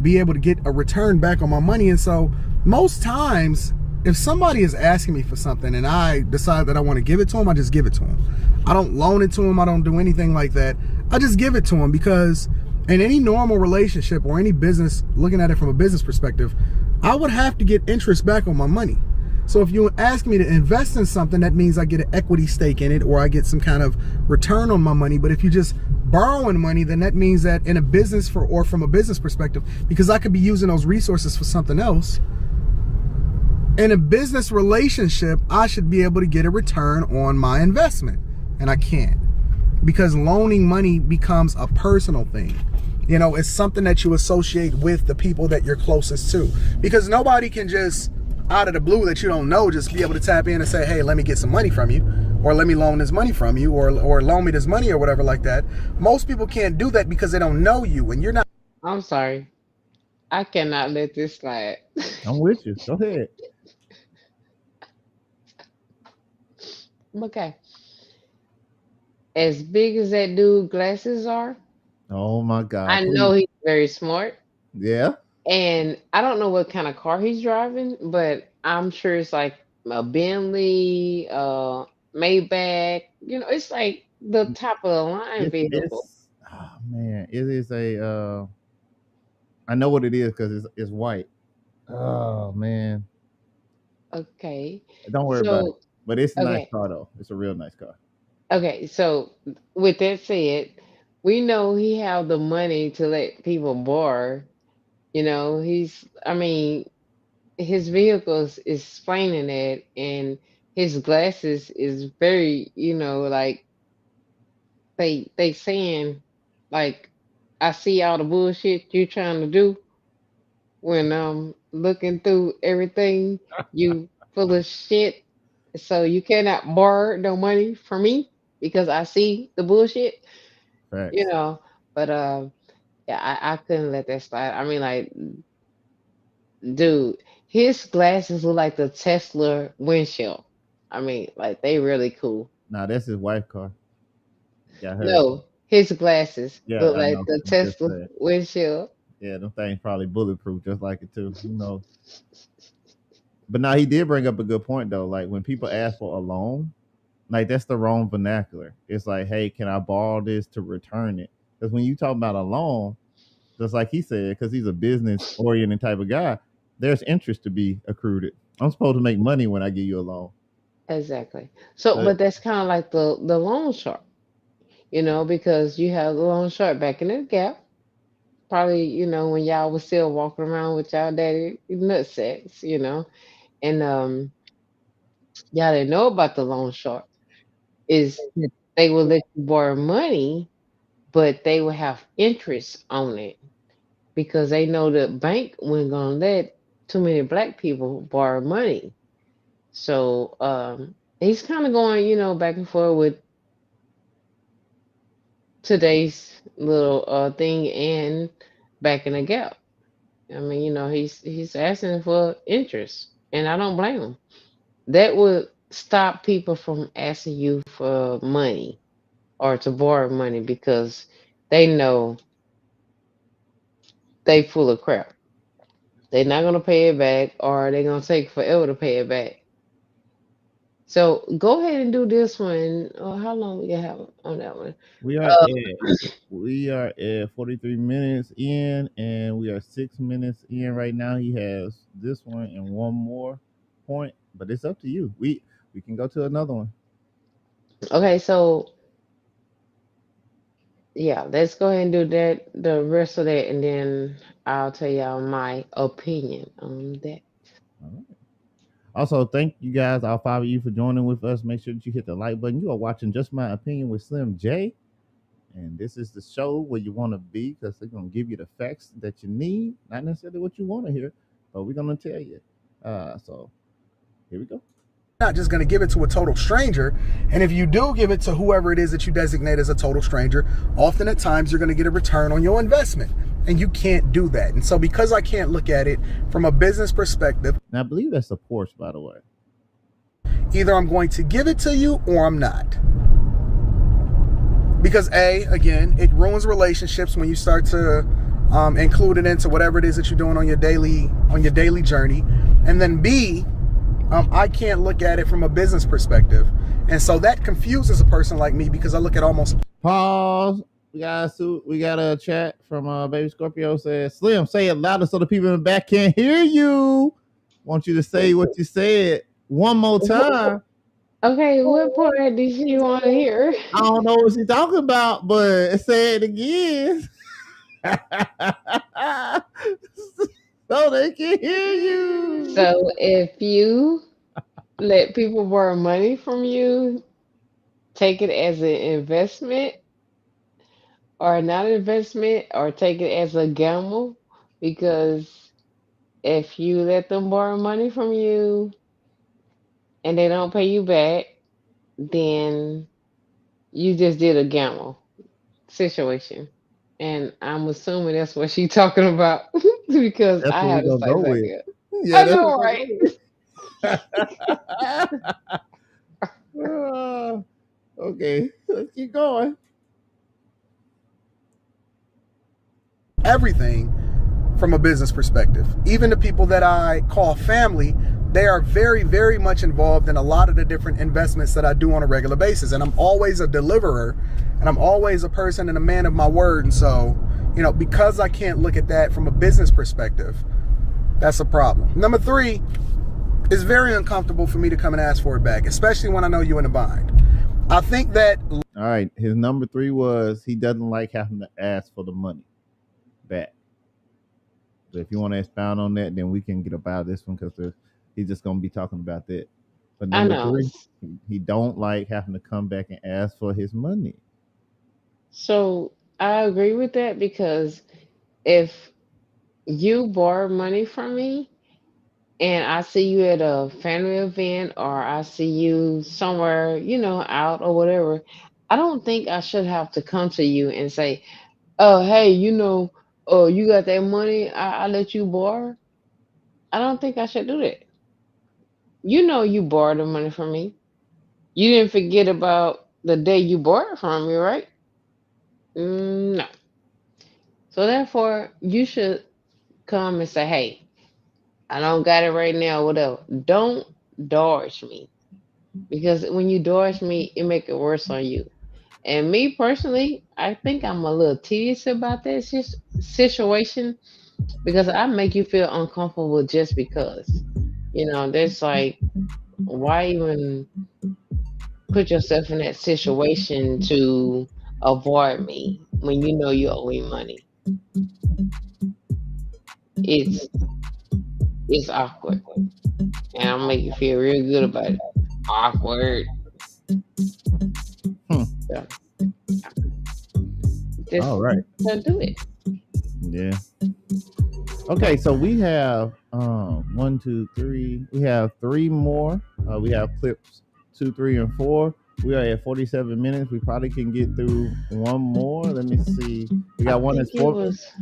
be able to get a return back on my money. And so most times, if somebody is asking me for something and I decide that I want to give it to them, I just give it to them. I don't loan it to them. I don't do anything like that. I just give it to them because in any normal relationship or any business, looking at it from a business perspective, I would have to get interest back on my money. So if you ask me to invest in something, that means I get an equity stake in it or I get some kind of return on my money. But if you just borrowing money, then that means that in a business or from a business perspective, because I could be using those resources for something else, in a business relationship, I should be able to get a return on my investment. And I can't, because loaning money becomes a personal thing. It's something that you associate with the people that you're closest to, because nobody can just out of the blue that you don't know just be able to tap in and say, hey, let me get some money from you, or let me loan this money from you, or loan me this money or whatever like that. Most people can't do that because they don't know you and you're not. I'm sorry. I cannot let this slide. I'm with you. Go ahead. Okay. As big as that dude glasses are, Oh my God, I please. know he's very smart. Yeah. And I don't know what kind of car he's driving, but I'm sure it's like a Bentley, Maybach. It's like the top of the line vehicle. It's oh man, it is a I know what it is because it's white. Oh man, Okay. don't worry about it. So, But it's a nice okay. car though. It's a real nice car. Okay. So, with that said, we know he have the money to let people borrow. I mean, his vehicles is explaining it, and his glasses is very, like they saying, like, I see all the bullshit you trying to do when looking through everything, you full of shit. So you cannot borrow no money from me because I see the bullshit, you Facts. know. But yeah, I couldn't let that slide. I mean, like, dude, his glasses look like the Tesla windshield. I mean, like, they really cool. Nah, that's his wife car. Got her. No, his glasses Yeah, look I like know. the I'm just Tesla saying. windshield. Yeah, them things probably bulletproof, just like it too. You know. But now he did bring up a good point though. Like when people ask for a loan, like that's the wrong vernacular. It's like, hey, can I borrow this to return it? Because when you talk about a loan, just like he said, because he's a business oriented type of guy, there's interest to be accrued. I'm supposed to make money when I give you a loan. Exactly. So, But but that's kind of like the loan shark, because you have the loan shark back in the gap. Probably, when y'all was still walking around with y'all daddy nutsacks, and y'all didn't know about the loan shark. Is that they will let you borrow money, but they will have interest on it because they know the bank wasn't gonna let too many black people borrow money. So he's kind of going, back and forth with today's little thing and back in the gap. I mean, he's asking for interest, and I don't blame him. That would stop people from asking you for money or to borrow money because they know they full of crap. They're not gonna pay it back, or they're gonna take forever to pay it back. So go ahead and do this one. Oh, how long we gonna have on that one? we are Uh, at we are at 43 minutes in, and we are 6 minutes in right now. He has this one and one more point, but it's up to you. We can go to another one. okay, so yeah, let's go ahead and do that, the rest of that, and then I'll tell y'all my opinion on that. All right. Also, thank you guys, all five of you, for joining with us. Make sure that you hit the like button. You are watching Just My Opinion with Slim J. And this is the show where you want to be because they're going to give you the facts that you need, not necessarily what you want to hear, but we're going to tell you. So here we go. Not just going to give it to a total stranger. And if you do give it to whoever it is that you designate as a total stranger, often at times you're going to get a return on your investment. And you can't do that. And so because I can't look at it from a business perspective, Now, I believe that's a Porsche, by the way. either I'm going to give it to you or I'm not. Because again, it ruins relationships when you start to include it into whatever it is that you're doing on your daily journey. And then B, I can't look at it from a business perspective. And so that confuses a person like me because I look at almost... Pause. We got a chat from Baby Scorpio says, Slim, say it louder so the people in the back can't hear you. Want you to say what you said one more time. Okay, what part did you want to hear? I don't know what she's talking about, but say it again. So they can hear you. So if you let people borrow money from you, take it as an investment or not an investment, or take it as a gamble, because if you let them borrow money from you and they don't pay you back, then you just did a gamble situation. And I'm assuming that's what she's talking about because That's I what we're have the gonna go same with. idea. Yeah, I that's know, what we're right? gonna go with. Okay, let's keep going. everything from a business perspective. Even the people that I call family, they are very, very much involved in a lot of the different investments that I do on a regular basis. And I'm always a deliverer, and I'm always a person and a man of my word. And so, because I can't look at that from a business perspective, That's a problem. Number 3, it's very uncomfortable for me to come and ask for it back, especially when I know you're in a bind. I think that. All right, his number 3 was he doesn't like having to ask for the money back. So if you want to expound on that, then we can get about this one because he's just going to be talking about that. But I number know. 3, he don't like having to come back and ask for his money. So I agree with that because if you borrow money from me and I see you at a family event or I see you somewhere, out or whatever, I don't think I should have to come to you and say, "Oh, hey, oh, you got that money? I let you borrow." I don't think I should do that. You borrowed the money from me. You didn't forget about the day you borrowed from me, right? No. So therefore, you should come and say, "Hey, I don't got it right now, whatever." Don't dodge me because when you dodge me, it make it worse on you. And me personally, I think I'm a little tedious about that situation because I make you feel uncomfortable just because. That's like, why even put yourself in that situation to avoid me when you know you owe me money? It's it's awkward, and I'll make you feel real good about it. Awkward. Hmm. So All just right. don't do it. Yeah. Okay, so we have 1, 2, 3. We have 3 more. We have clips 2, 3, and 4. We are at 47 minutes. We probably can get through one more. Let me see. We I got one think that's it 4. was.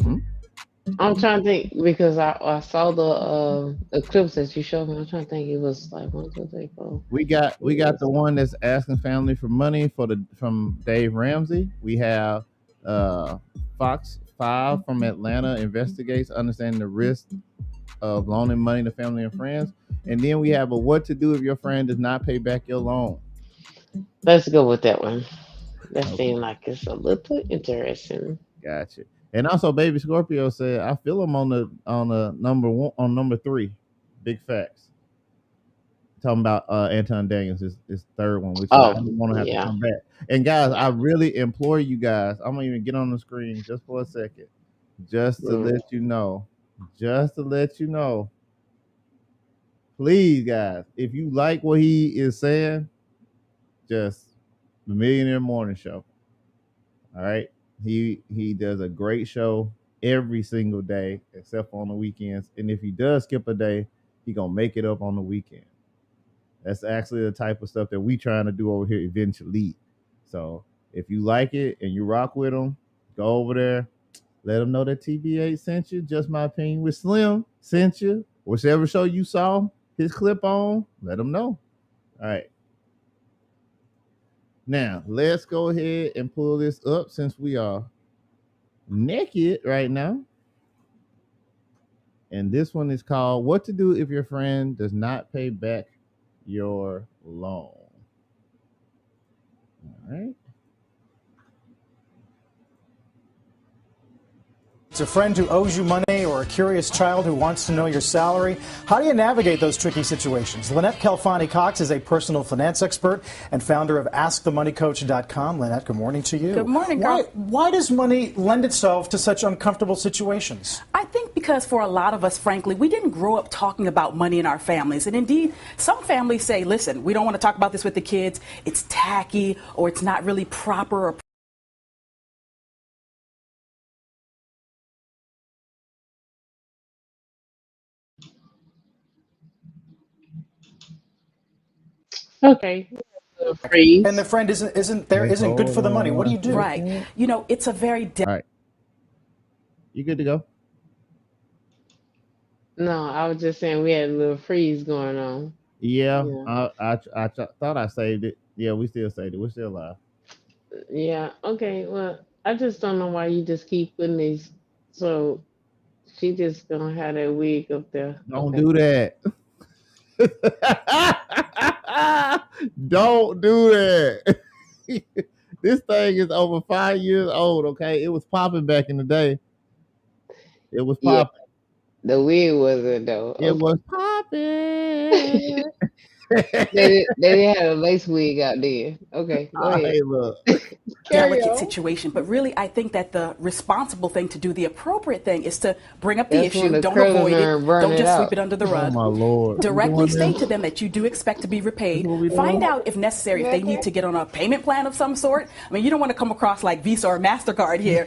Hmm? I'm trying to think because I saw the clips that you showed me. I'm trying to think it was like 1, 2, 3, 4. We got the Yes. one that's asking family for money from Dave Ramsey. We have Fox 5 from Atlanta investigates understanding the risk of loaning money to family and friends. And then we have a what to do if your friend does not pay back your loan. Let's go with that one. That Okay, seemed like it's a little interesting. gotcha. And also, Baby Scorpio said, "I feel him on the number 1 on number 3. Big facts." Talking about Anton Daniels, his third one, which I Oh, don't want to have to yeah. come back. And guys, I Yeah. really implore you guys. I'm gonna even get on the screen just for a second, just to Mm. let you know, please, guys, if you like what he is saying, just the Millionaire Morning Show. All right, he does a great show every single day except for on the weekends. And if he does skip a day, he gonna make it up on the weekend. That's actually the type of stuff that we trying to do over here eventually. So if you like it and you rock with them, go over there. Let them know that TBA sent you. Just my opinion with Slym sent you. Whichever show you saw his clip on, let them know. All right. Now let's go ahead and pull this up since we are naked right now. And this one is called "What to Do If Your Friend Does Not Pay Back Your Loan." All right. It's a friend who owes you money or a curious child who wants to know your salary. How do you navigate those tricky situations? Lynette Calfani-Cox is a personal finance expert and founder of AskTheMoneyCoach.com. Lynette, good morning to you. Good morning, Why, Carl. why does money lend itself to such uncomfortable situations? I think because for a lot of us, frankly, we didn't grow up talking about money in our families. And indeed, some families say, listen, we don't want to talk about this with the kids. It's tacky or it's not really proper or Okay. Little And the freeze. friend isn't good Hold for the on money. What do you one do? right. second. You know, it's a very All right. You good to go? No, I was just saying we had a little freeze going on. Yeah. Yeah. Thought I saved it. Yeah, we still saved it. We're still live. Yeah. Okay. Well, I just don't know why you just keep putting these. So she just gonna have that wig up there. Don't Okay. do that. Don't do that. This thing is over 5 years old. Okay, it was popping back in the day. It was Yeah. popping. The wig wasn't though. It Okay. was popping. They didn't have a lace wig out there. Okay, go ahead. Hey, look. Carry Delicate on. situation, but really I think that the responsible thing to do, the appropriate thing, is to bring up the That's when issue. the Don't curling avoid it. iron burn Don't it just sweep out. it under the Oh rug. my lord. We Directly doing state this? to them that you do expect to be This repaid. what we Find doing? out if necessary if they need Okay. to get on a payment plan of some sort. I mean, you don't want to come across like Visa or MasterCard here,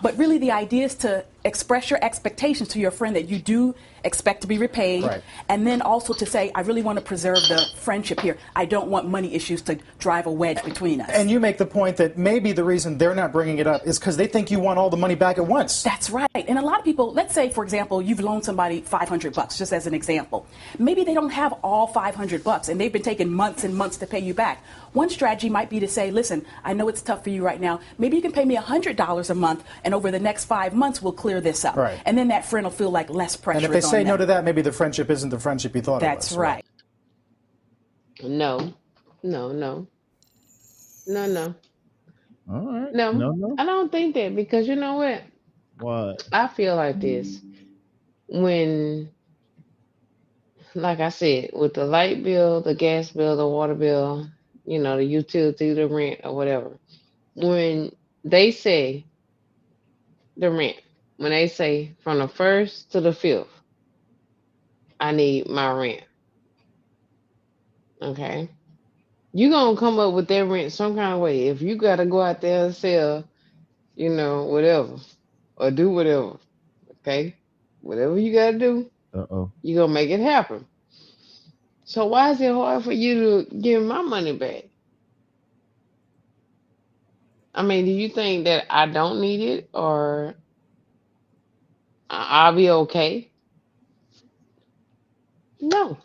but really the idea is to express your expectations to your friend that you do expect to be repaid, Right. and then also to say, I really want to preserve the friendship here. I don't want money issues to drive a wedge between us. And you make the point that maybe the reason they're not bringing it up is because they think you want all the money back at once. That's right. And a lot of people, let's say, for example, you've loaned somebody $500, just as an example. Maybe they don't have all $500 and they've been taking months and months to pay you back. One strategy might be to say, listen, I know it's tough for you right now. Maybe you can pay me $100 a month, and over the next 5 months, we'll clear this up. Right. And then that friend will feel like less pressure And if they is on say no them. to that, maybe the friendship isn't the friendship you thought That's it was. right. No, no, no, no, no, All right. no. No, no. I don't think that because you know what? What? I feel like this when, like I said, with the light bill, the gas bill, the water bill, the utility, the rent, or whatever. When they say the rent, when they say from the first to the fifth, I need my rent. Okay, you gonna come up with that rent some kind of way. If you gotta go out there and sell, whatever, or do whatever, okay, whatever you gotta do, Uh-oh. you gonna make it happen. So why is it hard for you to give my money back? I mean, do you think that I don't need it or I'll be okay? No,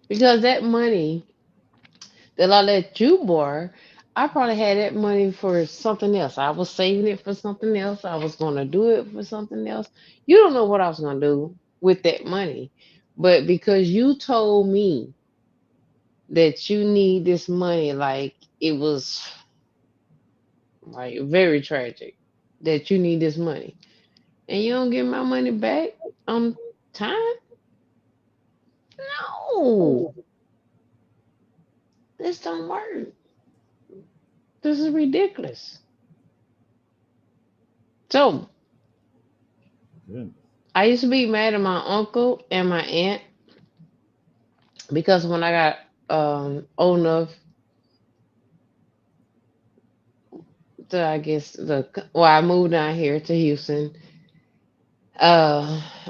because that money that I let you borrow, I probably had that money for something else. I was saving it for something else. I was going to do it for something else. You don't know what I was going to do with that money. But because you told me that you need this money, like it was like very tragic that you need this money and you don't get my money back on time? No, this don't work. This is ridiculous. So Goodness. I used to be mad at my uncle and my aunt because when I got old enough to, I guess, I moved down here to Houston.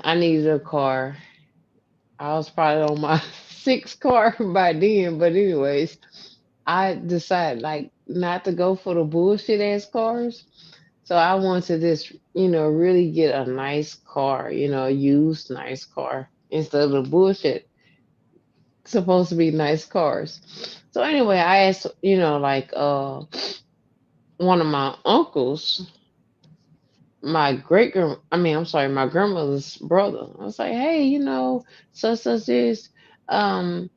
I needed a car. I was probably on my sixth car by then, but anyways, I decided like not to go for the bullshit ass cars. So I wanted to just, really get a nice car, used nice car instead of the bullshit supposed to be nice cars. So anyway, I asked, like one of my uncles, my great grand I mean, I'm sorry, my grandmother's brother. I was like, hey, such this. Um,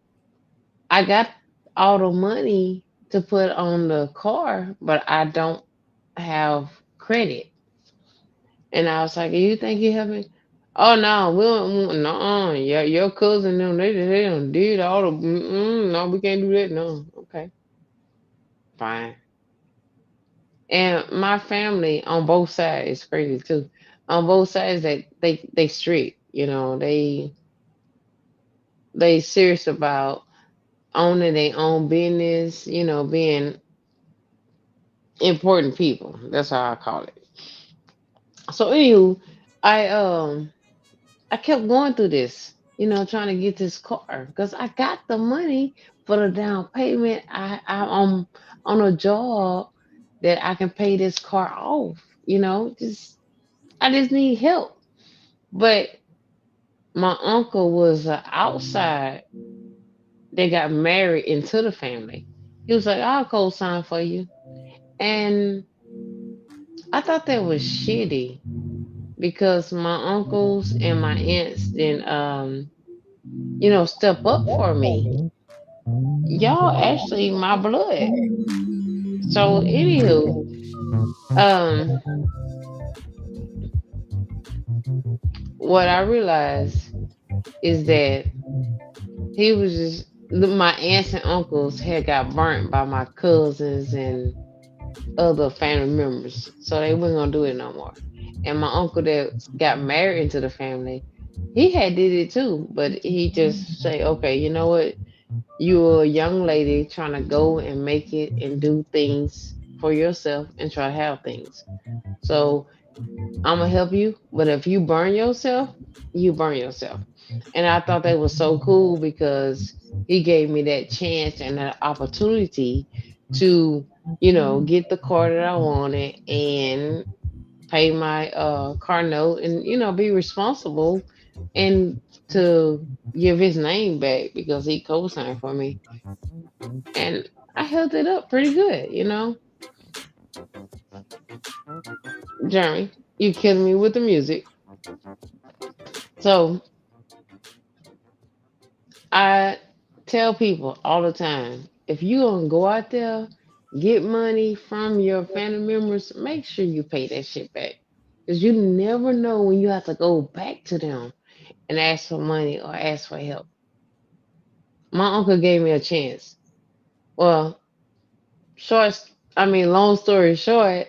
I got all the money to put on the car, but I don't have credit. And I was like, you think you have me? Oh no, we don't. No, yeah, your cousin them they done did all the. No, we can't do that. No, okay, fine. And my family on both sides is crazy too. On both sides, that they strict. They serious about owning their own business. Being important people. That's how I call it. So anywho, I um I kept going through this, trying to get this car because I got the money for the down payment. I'm on a job that I can pay this car off. Just I just need help. But my uncle was outside. They got married into the family. He was like, "I'll co-sign for you," and I thought that was shitty because my uncles and my aunts didn't step up for me. Y'all actually my blood. So anywho, um, what I realized is that he was just my aunts and uncles had got burnt by my cousins and other family members, so they wasn't gonna do it no more. And my uncle that got married into the family, he had did it too, but he just say, okay, you know what? You're a young lady trying to go and make it and do things for yourself and try to have things. So I'm gonna help you, but if you burn yourself, you burn yourself. And I thought that was so cool because he gave me that chance and that opportunity to, get the car that I wanted and pay my car note and be responsible and to give his name back because he co-signed for me. And I held it up pretty good. Jeremy, you killing me with the music. So I tell people all the time, if you gonna go out there, get money from your family members, make sure you pay that shit back. Because you never know when you have to go back to them and ask for money or ask for help. My uncle gave me a chance. Well, long story short,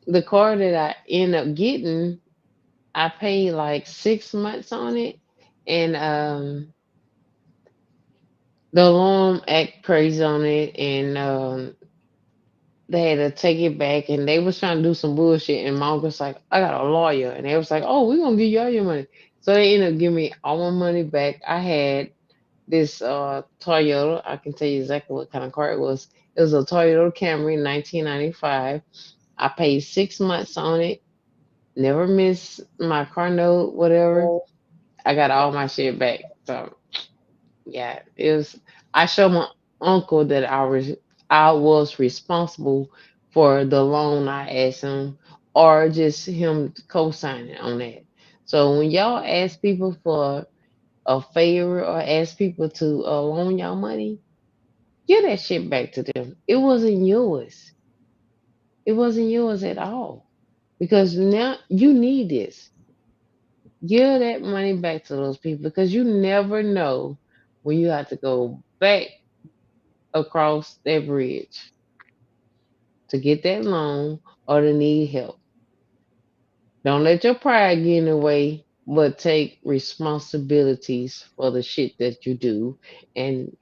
the car that I end up getting, I paid like 6 months on it, and the alarm act crazy on it, and they had to take it back, and they was trying to do some bullshit, and my uncle's like, I got a lawyer, and they was like, oh, we're gonna give you all your money. So they ended up giving me all my money back. I had this Toyota. I can tell you exactly what kind of car it was. It was a Toyota Camry 1995. I paid 6 months on it. Never missed my car note, whatever. I got all my shit back. So yeah, it was. I showed my uncle that I was responsible for the loan I asked him, or just him co-signing on that. So when y'all ask people for a favor or ask people to loan y'all money, give that shit back to them. It wasn't yours. It wasn't yours at all. Because now you need this. Give that money back to those people because you never know when you have to go back across that bridge to get that loan or to need help. Don't let your pride get in the way, but take responsibilities for the shit that you do, and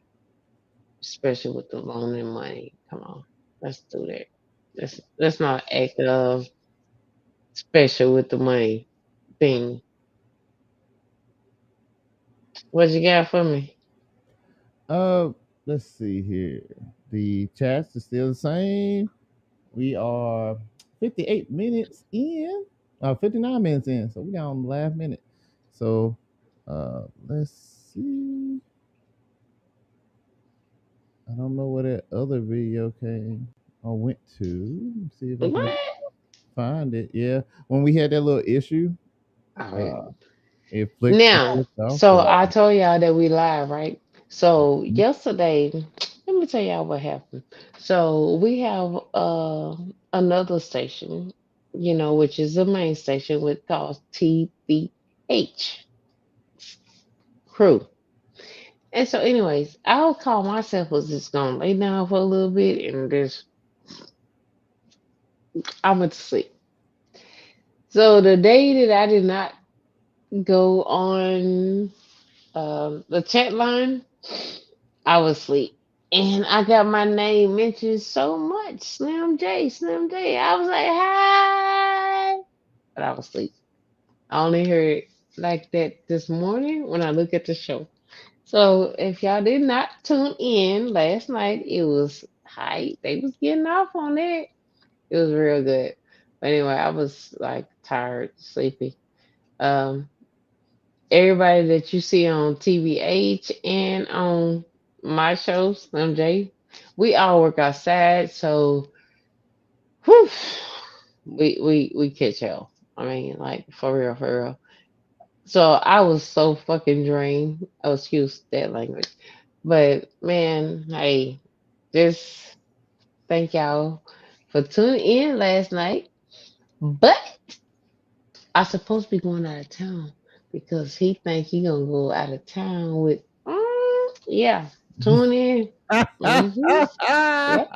especially with the loan and money. Come on, let's do that. Let's not act special with the money thing. What you got for me? Uh, let's see here. The chats is still the same. We are 58 minutes in, 59 minutes in, so we down the last minute. So, let's see. I don't know where that other video came or went to. Let me see if I can What? find it. Yeah, when we had that little issue, All right. uh, it Now, flicked off. so But I told y'all that we live, right? So yesterday, let me tell y'all what happened. So we have another station, which is the main station with called TBH Crew. And so, anyways, I'll call myself was just gonna lay down for a little bit and just I went to sleep. So the day that I did not go on the chat line, I was asleep. And I got my name mentioned so much. Slim J, Slim J. I was like, hi. But I was asleep. I only heard like that this morning when I look at the show. So if y'all did not tune in last night, it was hype. They was getting off on it. It was real good. But anyway, I was like tired, sleepy. Um, Everybody that you see on TVH and on my show, Slim J, we all work outside, so whew, we catch hell. I mean, like for real, for real. So I was so fucking drained. Oh, excuse that language, but man, hey, just thank y'all for tuning in last night. But I supposed to be going out of town. because he think he gonna go out of town with. Yeah, tune in. Mm-hmm. Yep.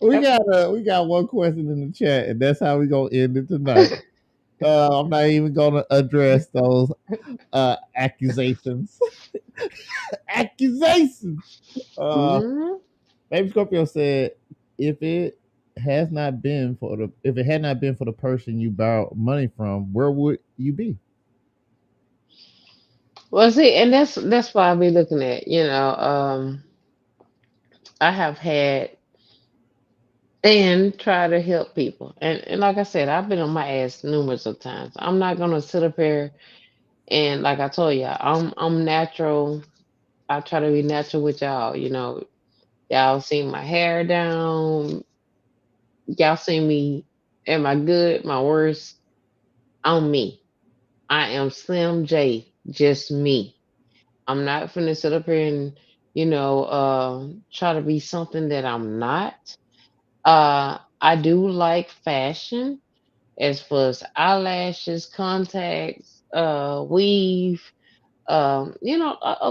Yep. We got one question in the chat, and that's how we gonna end it tonight. I'm not even gonna address those accusations. Accusations. Uh, Mm-hmm. Baby Scorpio said, if it had not been for the person you borrowed money from, where would you be? Well, see, and that's why I be looking at. I have had and try to help people, and like I said, I've been on my ass numerous of times. I'm not gonna sit up here and like I told you, I'm natural. I try to be natural with y'all. Y'all see my hair down. Y'all see me. Am I good? My worst. I'm me. I am Slim J. Just me. I'm not finna sit up here and try to be something that I'm not. I do like fashion as far as eyelashes, contacts, weave, a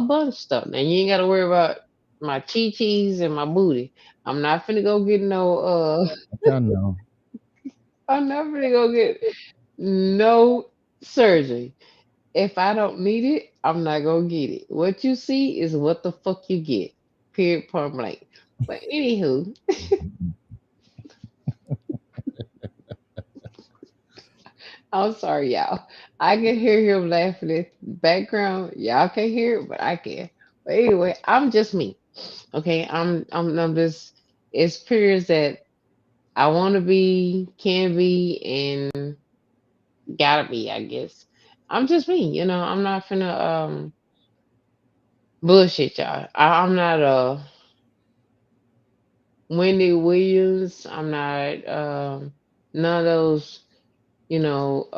bunch of stuff. Now you ain't gotta worry about my chi-chis and my booty. I'm not finna go get no I know. I'm not finna go get no surgery. If I don't need it, I'm not gonna get it. What you see is what the fuck you get. Period point blank. But anywho, I'm sorry, y'all. I can hear him laughing in the background. Y'all can't hear it, but I can. But anyway, I'm just me. Okay, I'm just it's periods that I want to be, can be, and gotta be. I guess I'm just me. I'm not finna bullshit y'all. I'm not Wendy Williams. I'm not none of those you know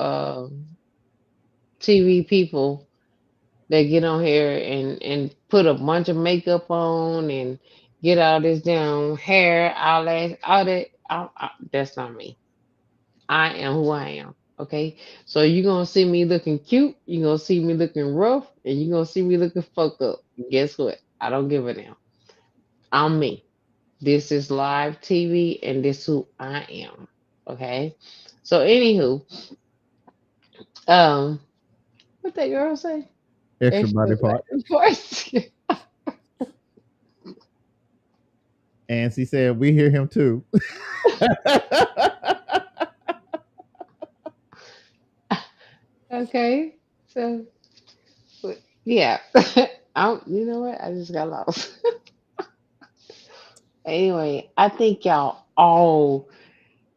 TV people that get on here and put a bunch of makeup on and get all this down hair, eyelash, all that. That's not me. I am who I am. Okay, so you're gonna see me looking cute. You're gonna see me looking rough, and you're gonna see me looking fucked up. Guess what? I don't give a damn. I'm me. This is live TV, and this who I am. Okay. So anywho, um, what that girl say? Extra Extra body black part. voice. And she said, we hear him too. Okay. So yeah. You know what? I just got lost. Anyway, I thank y'all all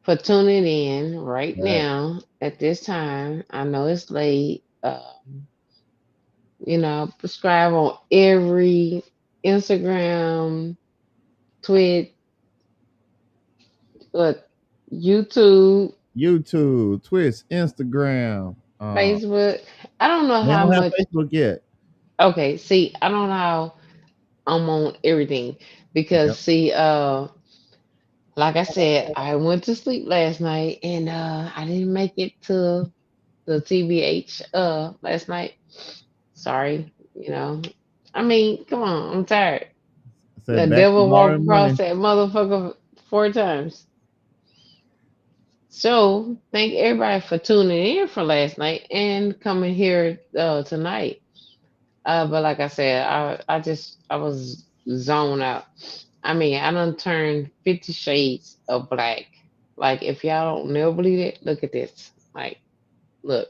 for tuning in right Right. now at this time. I know it's late. Subscribe on every Instagram, Twitch, what, YouTube, YouTube, Twitch, Instagram. Facebook. I don't know They how don't have much. Facebook yet. Okay, see, I don't know how I'm on everything because Yep. see, like I said, I went to sleep last night and I didn't make it to the TBH last night. Sorry, I mean, come on, I'm tired. The Said back devil tomorrow walked across morning. that motherfucker 4 times. So thank everybody for tuning in for last night and coming here tonight. But like I said, I was zoned out. I mean, I done turned 50 shades of black. Like if y'all don't never believe it, look at this. Like, look.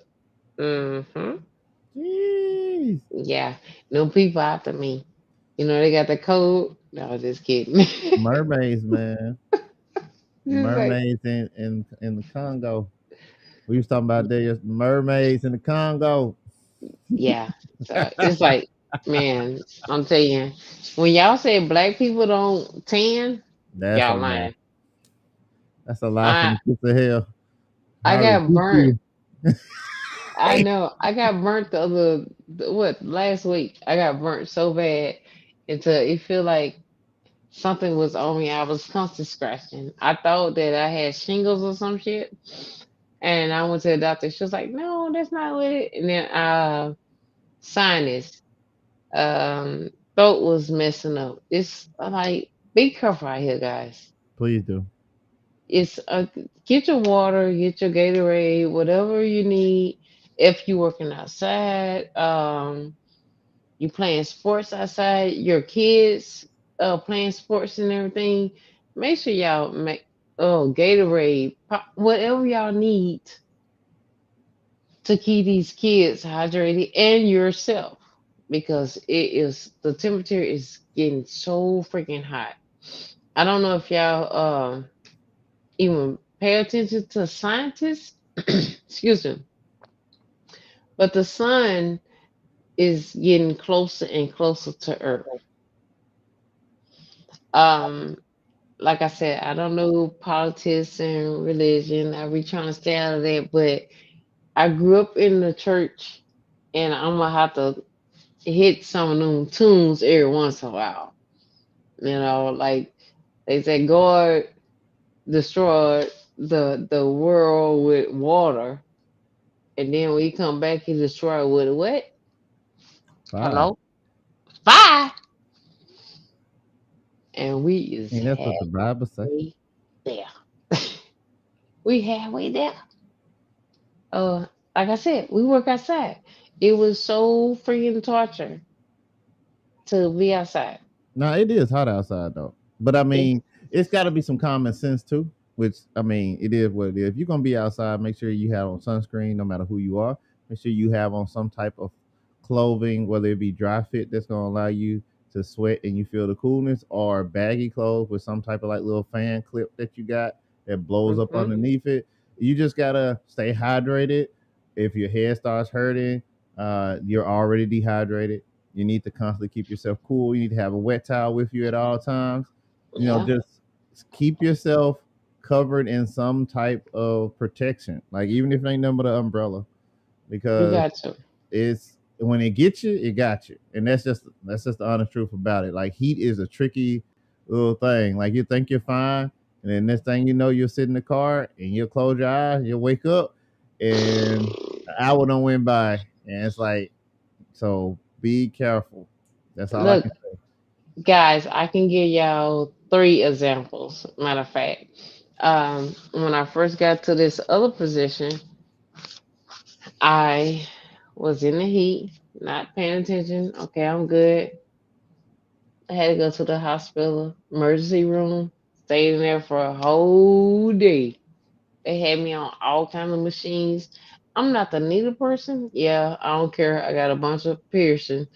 Mm-hmm. Jeez. Yeah. No people after me. They got the code. No, just kidding. Mermaids, man. Just like, Mermaids in the Congo. We was talking about there mermaids in the Congo. yeah. So it's like, man, I'm telling you, when y'all say black people don't tan, That's a y'all lie. lying. That's a lie from I the pits of hell. I I got rebuke burnt. you. I know. I got burnt last week. I got burnt so bad until it feel like something was on me. I was constantly scratching. I thought that I had shingles or some shit. And I went to the doctor. She was like, "No, that's not what it." And then sinus, throat was messing up. It's like be careful out here, guys. Please do. It's get your water, get your Gatorade, whatever you need. If you working outside, you playing sports outside, your kids playing sports and everything. Make sure y'all make Gatorade, whatever y'all need to keep these kids hydrated and yourself because it is the temperature is getting so freaking hot. I don't know if y'all even pay attention to scientists. Excuse me, but the sun is getting closer and closer to Earth. Um, like I said, I don't know politics and religion. I be trying to stay out of that, but I grew up in the church, and I'm gonna have to hit some of them tunes every once in a while. Like they say, God destroyed the world with water, and then when he come back, he destroyed with what? Fire. Hello, fire, and we is And that's what the Bible say. halfway there. We halfway there. Uh, like I said, we work outside. It was so freaking torture to be outside. No, it is hot outside though. But I It, mean, it's got to be some common sense too. Which I mean, it is what it is. If you're gonna be outside, make sure you have on sunscreen, no matter who you are. Make sure you have on some type of clothing, whether it be dry fit that's gonna allow you to sweat and you feel the coolness, or baggy clothes with some type of like little fan clip that you got that blows up hmm underneath it. You just gotta stay hydrated. If your head starts hurting, you're already dehydrated. You need to constantly keep yourself cool. You need to have a wet towel with you at all times. Yeah, Just keep yourself covered in some type of protection. Like even if it ain't nothing but an umbrella, you because got to. it's when it gets you, it got you, and that's just the honest truth about it. Like heat is a tricky little thing. Like you think you're fine, and then next thing you know, you'll sit in the car and you'll close your eyes, you'll wake up, and an hour don't went by, and it's like so. Be careful. That's all I Look, can say. guys, I can give y'all three examples. Matter of fact, when I first got to this other position, I was in the heat, not paying attention. Okay, I'm good. I had to go to the hospital emergency room, stayed in there for a whole day. They had me on all kinds of machines. I'm not the needle person. Yeah, I don't care. I got a bunch of piercing,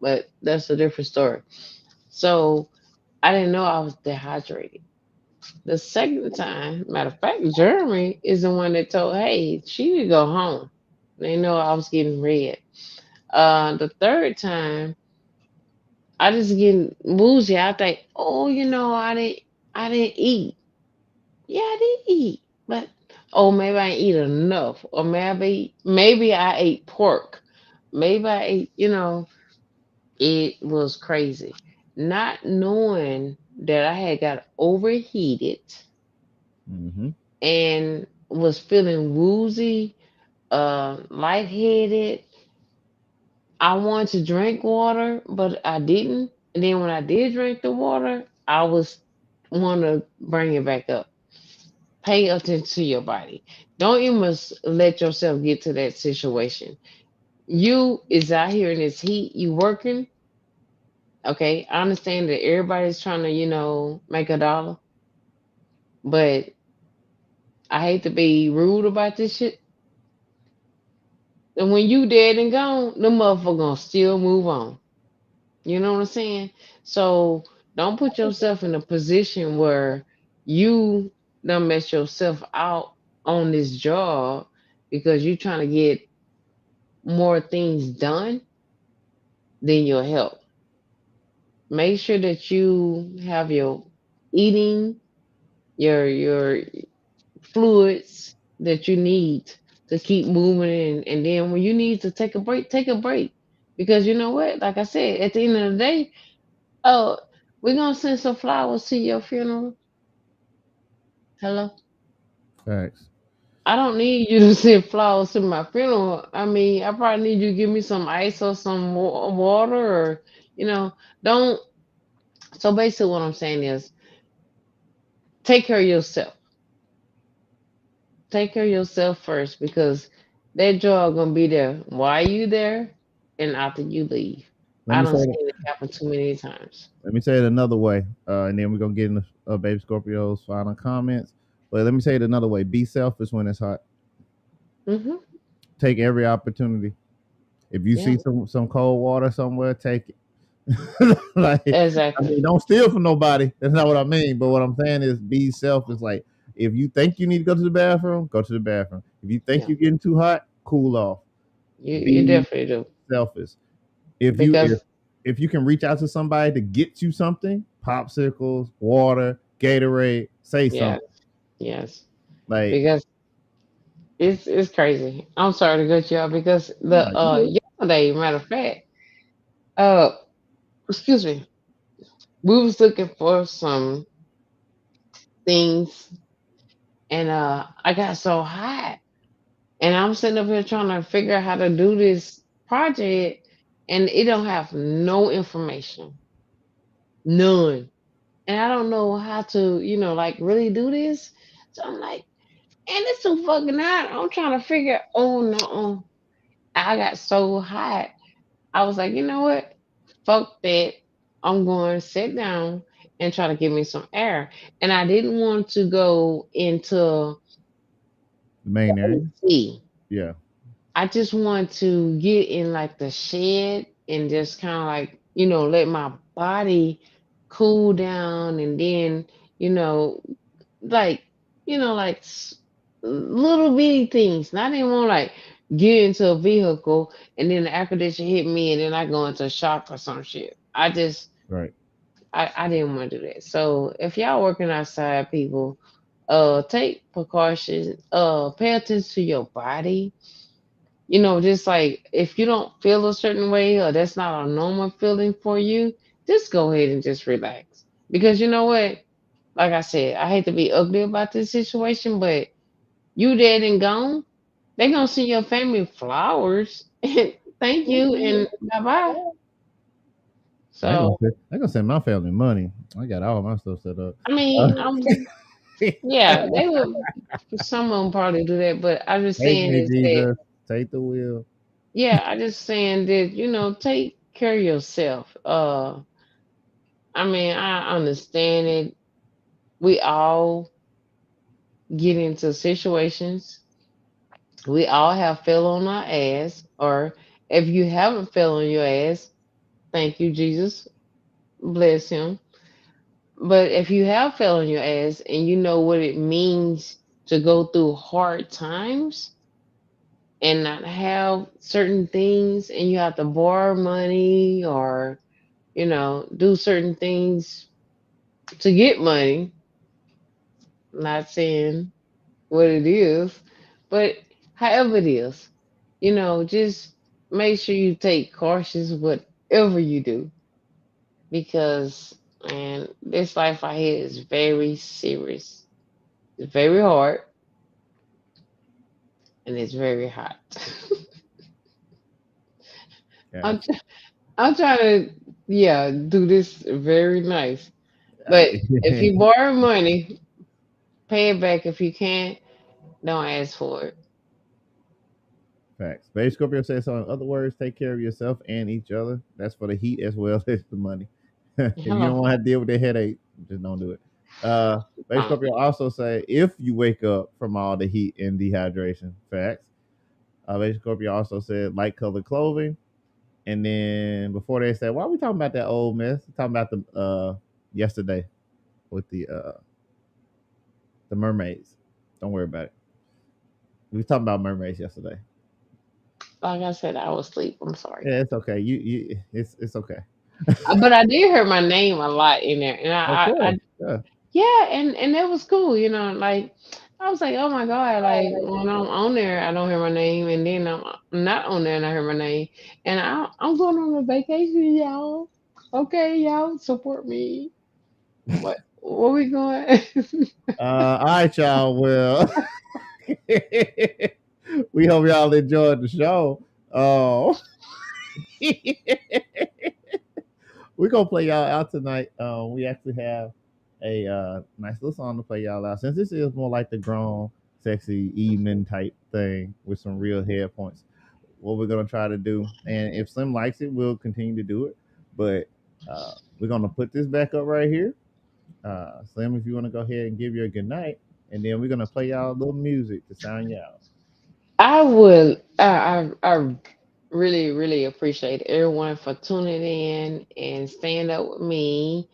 but that's a different story. So I didn't know I was dehydrated. The second time, matter of fact, Jeremy is the one that told, hey, she need to go home. They know I was getting red. The third time, I just getting woozy. I think, oh, I didn't eat. Yeah, I did eat, but oh, maybe I didn't eat enough, or maybe I ate pork. Maybe I ate. It was crazy, not knowing that I had got overheated Mm-hmm. and was feeling woozy, lightheaded. I wanted to drink water, but I didn't. And then when I did drink the water, I was want to bring it back up. Pay attention to your body. Don't even let yourself get to that situation. You is out here in this heat, you working. Okay, I understand that everybody's trying to, make a dollar, but I hate to be rude about this shit. And when you dead and gone, the motherfucker gonna still move on. You know what I'm saying? So don't put yourself in a position where you done mess yourself out on this job because you trying to get more things done than your health. Make sure that you have your eating, your fluids that you need to keep moving and then when you need to take a break, take a break. Because you know what? Like I said, at the end of the day, oh, we're gonna send some flowers to your funeral. Hello? Facts. I don't need you to send flowers to my funeral. I mean, I probably need you to give me some ice or some water, or you know, don't. So basically, what I'm saying is, take care of yourself. Take care of yourself first, because that joy gonna be there while you there and after you leave. Let I me don't say seen it. it happen too many times. Let me say it another way, and then we're gonna get into Baby Scorpio's final comments. But let me say it another way: be selfish when it's hot. Hmm. Take every opportunity. If you Yeah, see some cold water somewhere, take it. Like, I exactly. mean, don't steal from nobody. That's not what I mean. But what I'm saying is, be selfish. Like, if you think you need to go to the bathroom, go to the bathroom. If you think Yeah, you're getting too hot, cool off. you Be definitely do, selfish. If you if because if you can reach out to somebody to get you something, popsicles, water, Gatorade, say yeah, something. yes, Like, because it's crazy. I'm sorry to cut you off, because the nah, you good. yesterday, matter of fact, uh, excuse me, we was looking for some things, and I got so hot, and I'm sitting up here trying to figure out how to do this project, and it don't have no information, none, and I don't know how to, like really do this. So I'm like, and it's too fucking hot. I'm trying to figure. Oh no, I got so hot. I was like, you know what? Fuck that. I'm going to sit down and try to give me some air. And I didn't want to go into The main area. AC. Yeah. I just want to get in like the shed and just kind of like, let my body cool down, and then, you know, like, like little bitty things. Not even want like get into a vehicle and then the air conditioner hit me and then I go into a shock or some shit. Right. I didn't want to do that. So if y'all working outside, people, take precautions. Pay attention to your body. Just like if you don't feel a certain way or that's not a normal feeling for you, just go ahead and just relax. Because you know what? Like I said, I hate to be ugly about this situation, but you dead and gone. They gonna send your family flowers and thank you and bye bye. So I ain't gonna send my family money. I got all my stuff set up. I mean, Uh, yeah, they would. Some of them probably do that, but I'm just Take saying me, is that, Jesus. Take the wheel. yeah, I just saying that take care of yourself. I mean, I understand it. We all get into situations. We all have fell on our ass, or if you haven't fell on your ass, thank you, Jesus, bless him. But if you have fell on your ass and you know what it means to go through hard times and not have certain things, and you have to borrow money or, do certain things to get money, not saying what it is, but however it is, just make sure you take cautious whatever you do, because man, this life out here is very serious. It's very hard and it's very hot. I'm Gotcha. I'm trying to, yeah, do this very nice. But if I- you borrow money, pay it back. If you can't, don't ask for it. Facts. Baby Scorpio says so. In other words, take care of yourself and each other. That's for the heat as well as the money. If you don't Hello. want to deal with the headache, just don't do it. Baby Um, Scorpio also say if you wake up from all the heat and dehydration, facts. Baby Scorpio also said light colored clothing. And then before they said, why are we talking about that old mess? We're talking about the yesterday with the mermaids. Don't worry about it. We were talking about mermaids yesterday. like I said, I was asleep. I'm sorry. Yeah, it's okay. You it's okay. But I did hear my name a lot in there, and Of I course. Yeah. yeah, and that was cool. Like I was like, oh my god, like when I'm on there, I don't hear my name, and then I'm not on there and I hear my name, and I'm going on a vacation, y'all. Okay, y'all support me. What? Where we going? All right, y'all. Well, We hope y'all enjoyed the show. We're gonna play y'all out tonight. We actually have a nice little song to play y'all out, since this is more like the grown, sexy evening type thing with some real head points. What we're gonna try to do, and if Slim likes it, we'll continue to do it. But we're gonna put this back up right here. Slim, if you want to go ahead and give your good night, and then we're gonna play y'all a little music to sound you out. I would. I really, really appreciate everyone for tuning in and staying up with me.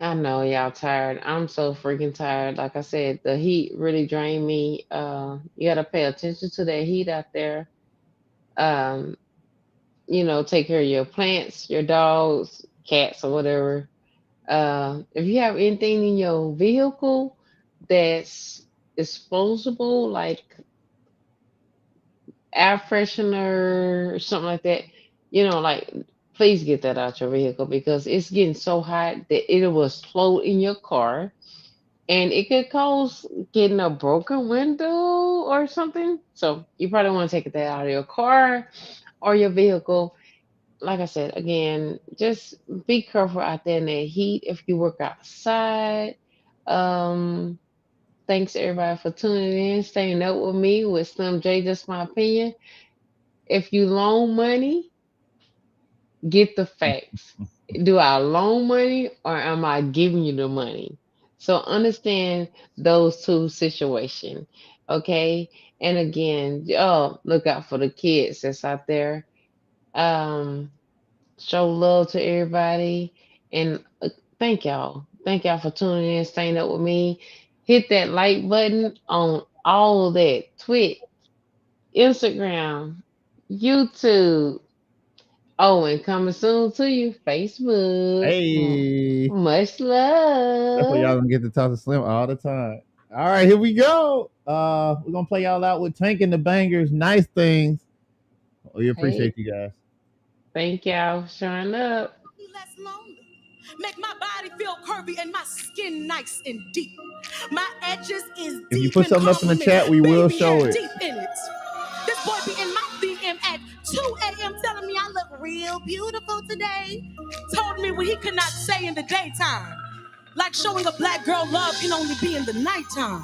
I know y'all tired. I'm so freaking tired. Like I said, the heat really drained me. You gotta pay attention to that heat out there. Um, take care of your plants, your dogs, cats, or whatever. If you have anything in your vehicle that's disposable, like air freshener or something like that, like please get that out your vehicle because it's getting so hot that it will explode in your car and it could cause getting a broken window or something. So you probably want to take that out of your car or your vehicle. Like I said, again, just be careful out there in that heat if you work outside. Um, Thanks everybody for tuning in, staying up with me with Slim J, just my opinion. If you loan money, get the facts. Do I loan money or am I giving you the money? So understand those two situations. Okay. And again, look out for the kids that's out there. Um, Show love to everybody. And thank y'all. Thank y'all for tuning in, staying up with me. Hit that like button on all of that. Twitch, Instagram, YouTube. Oh, and coming soon to you, Facebook. Hey, Much that's why love. y'all gonna get to talk to Slim all the time. All right, here we go. We're gonna play y'all out with Tank and the Bangers, Nice Things. We Hey, appreciate you guys. thank y'all for showing up. Less lonely. Make my body feel curvy and my skin nice and deep. My edges is If you deep put in something up in the compliment. chat, we will Baby show hair it. deep in it. This boy be in my DM at 2 a.m. telling me I look real beautiful today. Told me what he could not say in the daytime. Like showing a black girl love can only be in the nighttime.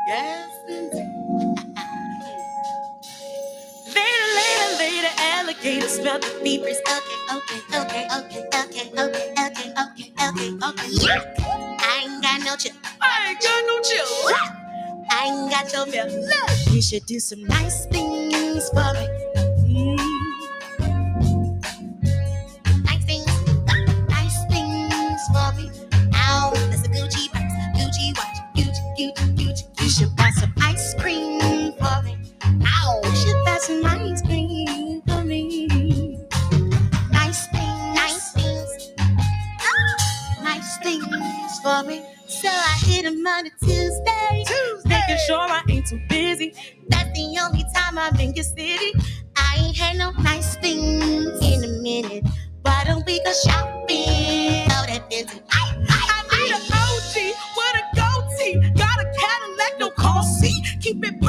Yes, indeed. Later, later, later, alligator smelled the fever. Okay. I ain't got no chill. I ain't got your milk. Look, you should do some nice things for me. Nice things for me. Now, that's a Gucci purse, Gucci watch, Gucci. You should buy some ice cream for me. Ow, you should buy some ice cream for me. Nice things, nice things for me. So I hit him on a Tuesday, making sure I ain't too busy. That's the only time I'm in your city. I ain't had no nice things in a minute. Why don't we go shopping? Oh, that busy. I need an OG with a goatee. Got a Cadillac, no car seat. Keep it